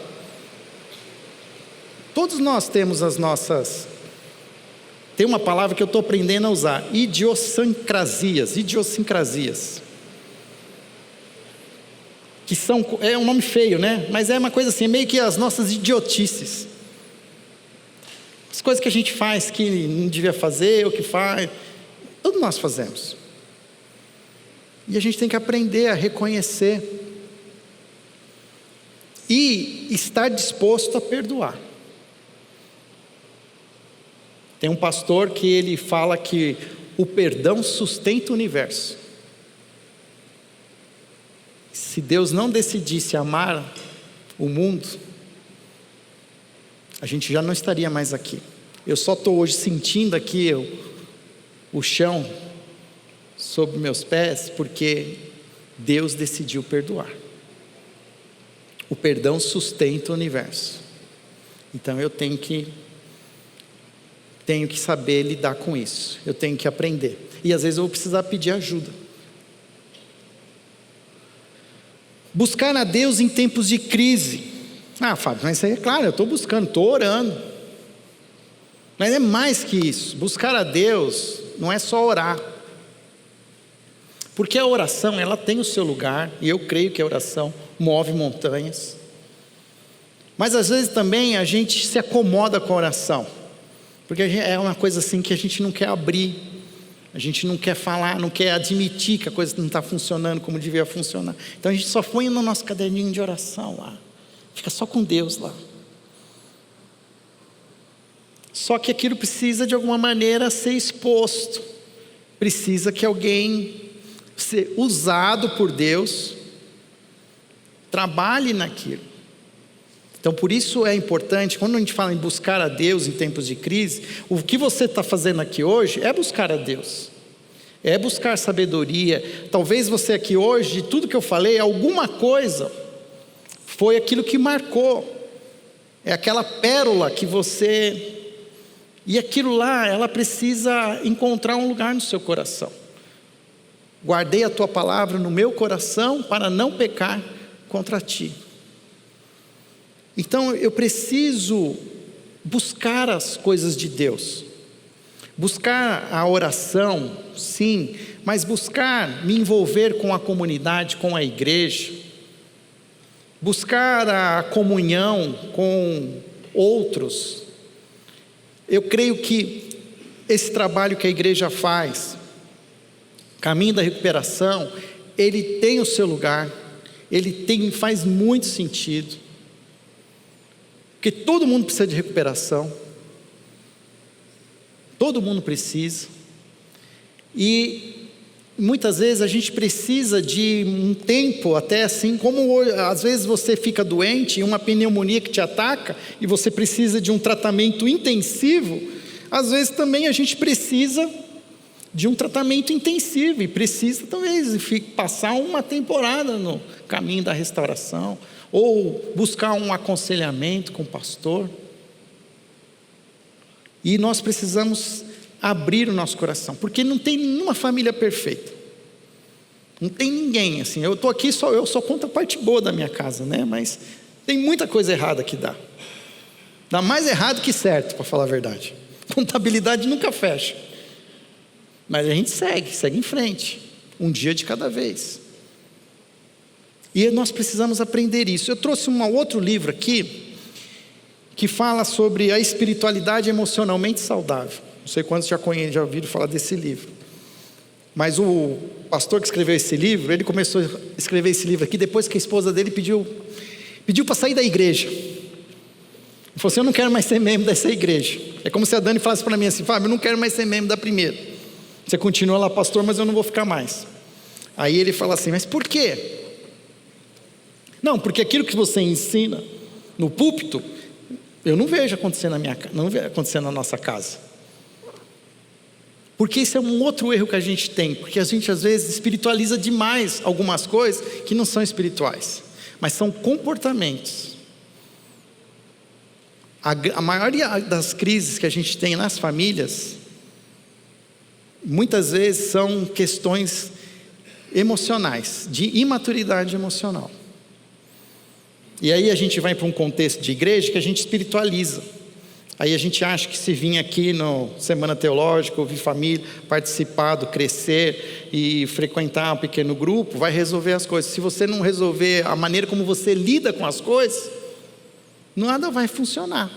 Todos nós temos as nossas... Tem uma palavra que eu estou aprendendo a usar, idiosincrasias. Que é um nome feio, né? Mas é uma coisa assim, meio que as nossas idiotices. As coisas que a gente faz que não devia fazer, ou que faz, todos nós fazemos. E a gente tem que aprender a reconhecer e estar disposto a perdoar. Tem um pastor que ele fala que o perdão sustenta o universo. Se Deus não decidisse amar o mundo, a gente já não estaria mais aqui. Eu só estou hoje sentindo aqui o chão sob meus pés porque Deus decidiu perdoar. O perdão sustenta o universo. Então eu tenho que saber lidar com isso. Eu tenho que aprender. E às vezes eu vou precisar pedir ajuda. Buscar a Deus em tempos de crise. Fábio, mas isso aí é claro, eu estou buscando, estou orando. Mas é mais que isso. Buscar a Deus não é só orar. Porque a oração, ela tem o seu lugar. E eu creio que a oração move montanhas. Mas às vezes também a gente se acomoda com a oração. Porque é uma coisa assim que a gente não quer abrir. A gente não quer falar, não quer admitir que a coisa não está funcionando como devia funcionar. Então a gente só põe no nosso caderninho de oração lá. Fica só com Deus lá. Só que aquilo precisa de alguma maneira ser exposto. Precisa que alguém, ser usado por Deus, trabalhe naquilo. Então por isso é importante, quando a gente fala em buscar a Deus em tempos de crise, o que você está fazendo aqui hoje é buscar a Deus. É buscar sabedoria. Talvez você aqui hoje, de tudo que eu falei, alguma coisa foi aquilo que marcou. É aquela pérola que você... E aquilo lá, ela precisa encontrar um lugar no seu coração. Guardei a tua palavra no meu coração para não pecar contra ti. Então eu preciso buscar as coisas de Deus. Buscar a oração, sim, mas buscar me envolver com a comunidade, com a igreja. Buscar a comunhão com outros. Eu creio que esse trabalho que a igreja faz, caminho da recuperação, ele tem o seu lugar, faz muito sentido. Porque todo mundo precisa de recuperação. todo mundo precisa. E muitas vezes a gente precisa de um tempo, até assim, como às vezes você fica doente, uma pneumonia que te ataca, e você precisa de um tratamento intensivo, às vezes também a gente precisa de um tratamento intensivo, e precisa talvez passar uma temporada no caminho da restauração, ou buscar um aconselhamento com o pastor. E nós precisamos abrir o nosso coração, porque não tem nenhuma família perfeita, não tem ninguém assim. Eu estou aqui, eu só conto a parte boa da minha casa, né? Mas tem muita coisa errada que dá mais errado que certo, para falar a verdade. Contabilidade nunca fecha, mas a gente segue em frente, um dia de cada vez. E nós precisamos aprender isso. Eu trouxe um outro livro aqui, que fala sobre a espiritualidade emocionalmente saudável. Não sei quantos já ouviram falar desse livro. Mas o pastor que escreveu esse livro, ele começou a escrever esse livro aqui depois que a esposa dele pediu para sair da igreja. Ele falou assim: eu não quero mais ser membro dessa igreja. É como se a Dani falasse para mim assim: Fábio, eu não quero mais ser membro da primeira. Você continua lá, pastor, mas eu não vou ficar mais. Aí ele fala assim: mas por quê? Não, porque aquilo que você ensina no púlpito, eu não vejo acontecer não vejo acontecer na nossa casa. Porque isso é um outro erro que a gente tem, porque a gente às vezes espiritualiza demais algumas coisas que não são espirituais, mas são comportamentos. A maioria das crises que a gente tem nas famílias, muitas vezes são questões emocionais, de imaturidade emocional. E aí a gente vai para um contexto de igreja que a gente espiritualiza. Aí a gente acha que se vir aqui no Semana Teológica, ouvir família, participar do crescer e frequentar um pequeno grupo, vai resolver as coisas. Se você não resolver a maneira como você lida com as coisas, nada vai funcionar.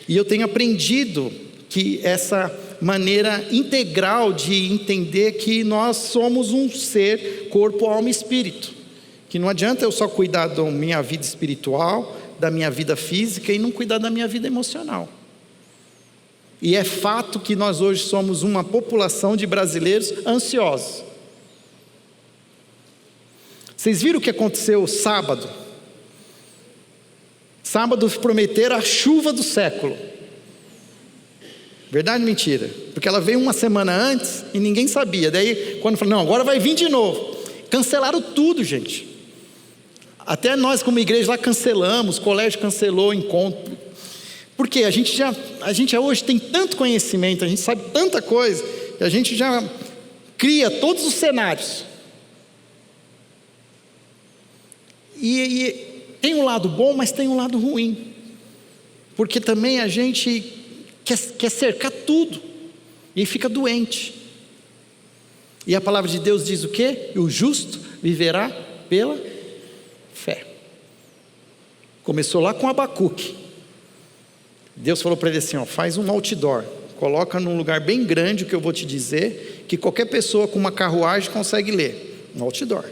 E eu tenho aprendido que essa maneira integral de entender que nós somos um ser, corpo, alma e espírito. Que não adianta eu só cuidar da minha vida espiritual, da minha vida física e não cuidar da minha vida emocional. E é fato que nós hoje somos uma população de brasileiros ansiosos. Vocês viram o que aconteceu sábado? Sábado prometeram a chuva do século. Verdade ou mentira? Porque ela veio uma semana antes e ninguém sabia. Daí quando falou, não, agora vai vir de novo. Cancelaram tudo, gente. Até nós como igreja lá cancelamos, o colégio cancelou o encontro. Porque a gente hoje tem tanto conhecimento, a gente sabe tanta coisa, que a gente já cria todos os cenários. E tem um lado bom, mas tem um lado ruim. Porque também a gente quer cercar tudo e fica doente. E a palavra de Deus diz o quê? O justo viverá pela fé. Começou lá com Abacuque. Deus falou para ele assim, faz um outdoor, coloca num lugar bem grande o que eu vou te dizer, que qualquer pessoa com uma carruagem consegue ler. Um outdoor.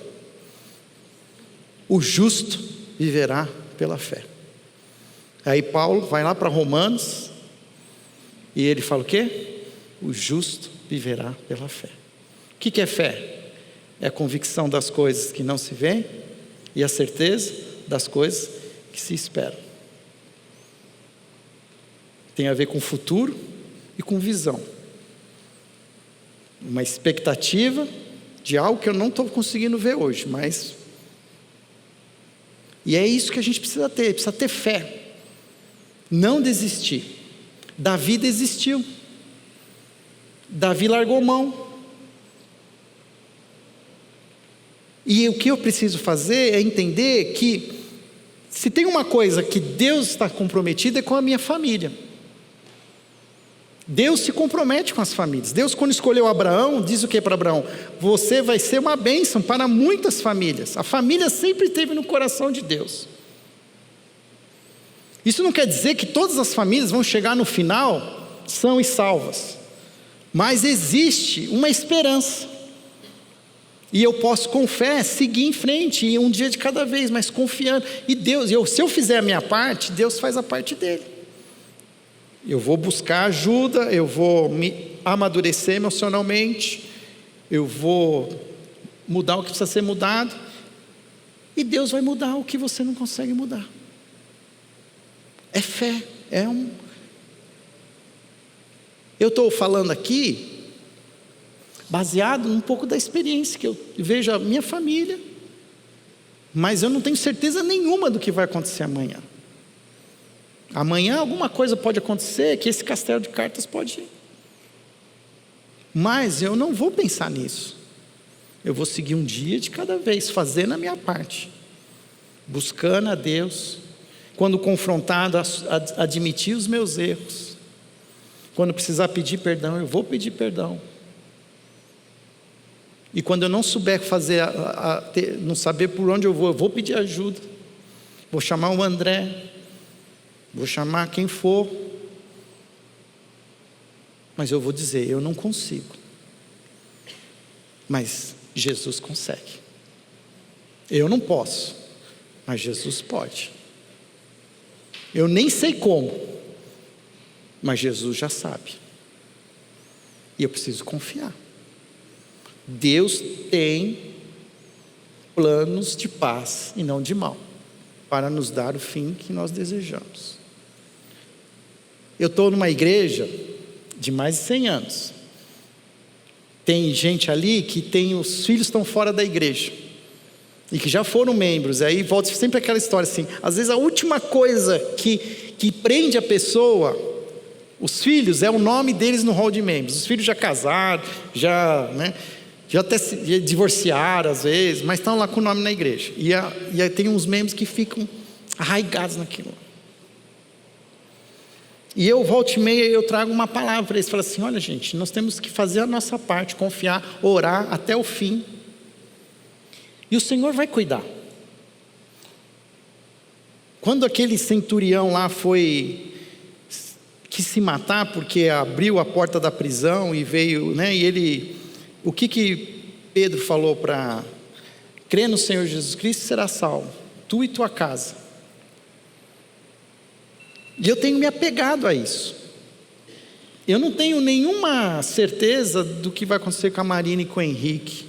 O justo viverá pela fé. Aí Paulo vai lá para Romanos e ele fala o quê? O justo viverá pela fé. O que é fé? É a convicção das coisas que não se vêem e a certeza das coisas que se esperam. Tem a ver com futuro e com visão. Uma expectativa de algo que eu não estou conseguindo ver hoje, mas... E é isso que a gente precisa ter fé. Não desistir. Davi desistiu. Davi largou mão. E o que eu preciso fazer é entender que se tem uma coisa que Deus está comprometido é com a minha família. Deus se compromete com as famílias. Deus, quando escolheu Abraão, diz o que para Abraão? Você vai ser uma bênção para muitas famílias. A família sempre esteve no coração de Deus. Isso não quer dizer que todas as famílias vão chegar no final são e salvas. Mas existe uma esperança. E eu posso, com fé, seguir em frente, e um dia de cada vez, mas confiando. E Deus, se eu fizer a minha parte, Deus faz a parte dele. Eu vou buscar ajuda, eu vou me amadurecer emocionalmente, eu vou mudar o que precisa ser mudado, e Deus vai mudar o que você não consegue mudar. É fé, Eu estou falando aqui baseado um pouco da experiência que eu vejo a minha família, mas eu não tenho certeza nenhuma do que vai acontecer amanhã. Amanhã alguma coisa pode acontecer, que esse castelo de cartas pode ir. Mas eu não vou pensar nisso. Eu vou seguir um dia de cada vez, fazendo a minha parte, buscando a Deus. Quando confrontado, admitir os meus erros. Quando precisar pedir perdão, eu vou pedir perdão. E quando eu não souber fazer, não saber por onde eu vou pedir ajuda. Vou chamar o André, vou chamar quem for, mas eu vou dizer, eu não consigo, mas Jesus consegue. Eu não posso, mas Jesus pode. Eu nem sei como, mas Jesus já sabe, e eu preciso confiar. Deus tem planos de paz e não de mal, para nos dar o fim que nós desejamos. Eu estou numa igreja de mais de 100 anos. Tem gente ali que os filhos estão fora da igreja, e que já foram membros. Aí volta sempre aquela história assim, às vezes a última coisa que prende a pessoa, os filhos, é o nome deles no hall de membros. Os filhos já casaram, já até se divorciaram às vezes, mas estão lá com o nome na igreja. E aí tem uns membros que ficam arraigados naquilo. E eu, volta e meia, eu trago uma palavra para eles, falo assim, olha gente, nós temos que fazer a nossa parte, confiar, orar até o fim, e o Senhor vai cuidar. Quando aquele centurião lá quis se matar, porque abriu a porta da prisão e veio, e ele, o que Pedro falou para crer no Senhor Jesus Cristo, será salvo, tu e tua casa. E eu tenho me apegado a isso. Eu não tenho nenhuma certeza do que vai acontecer com a Marina e com o Henrique.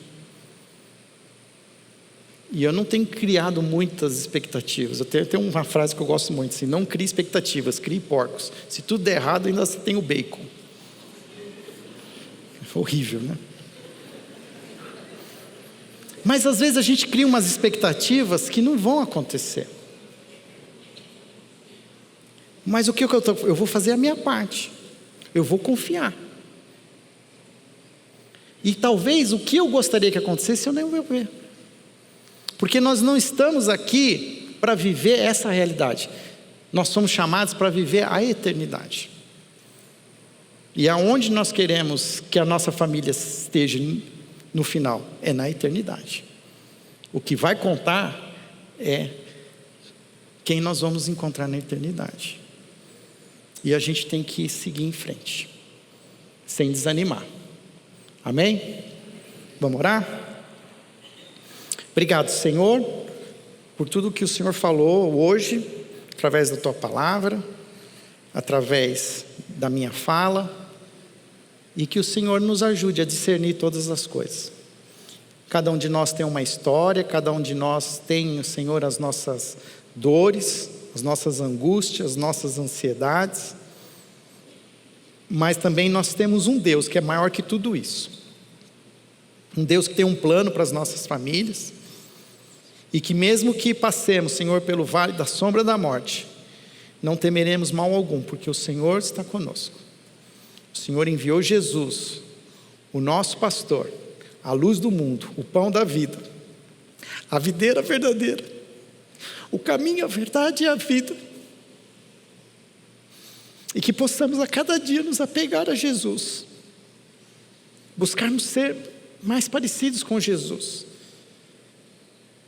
E eu não tenho criado muitas expectativas. Eu tenho uma frase que eu gosto muito, assim, não crie expectativas, crie porcos. Se tudo der errado, ainda tem o bacon. Horrível, né? Mas às vezes a gente cria umas expectativas que não vão acontecer. Mas o que eu vou fazer a minha parte. Eu vou confiar. E talvez o que eu gostaria que acontecesse, eu nem vou ver. Porque nós não estamos aqui para viver essa realidade. Nós somos chamados para viver a eternidade. E aonde nós queremos que a nossa família esteja no final? É na eternidade. O que vai contar é quem nós vamos encontrar na eternidade. E a gente tem que seguir em frente, sem desanimar. Amém? Vamos orar? Obrigado, Senhor, por tudo que o Senhor falou hoje, através da Tua palavra, através da minha fala, e que o Senhor nos ajude a discernir todas as coisas. Cada um de nós tem uma história, cada um de nós tem, Senhor, as nossas dores, as nossas angústias, as nossas ansiedades, mas também nós temos um Deus que é maior que tudo isso, um Deus que tem um plano para as nossas famílias, e que mesmo que passemos, Senhor, pelo vale da sombra da morte, não temeremos mal algum, porque o Senhor está conosco. O Senhor enviou Jesus, o nosso pastor, a luz do mundo, o pão da vida, a videira verdadeira, o caminho, a verdade e a vida. E que possamos a cada dia nos apegar a Jesus, buscarmos ser mais parecidos com Jesus,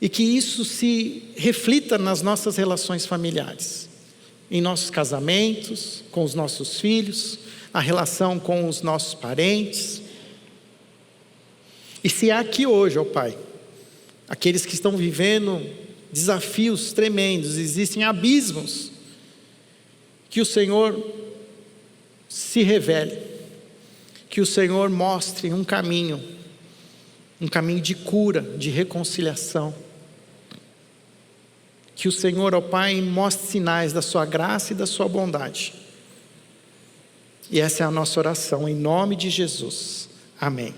e que isso se reflita nas nossas relações familiares, em nossos casamentos, com os nossos filhos, na relação com os nossos parentes. E se há aqui hoje, ó Pai, aqueles que estão vivendo desafios tremendos, existem abismos, que o Senhor se revele, que o Senhor mostre um caminho de cura, de reconciliação. Que o Senhor, ó Pai, mostre sinais da sua graça e da sua bondade. E essa é a nossa oração, em nome de Jesus. Amém.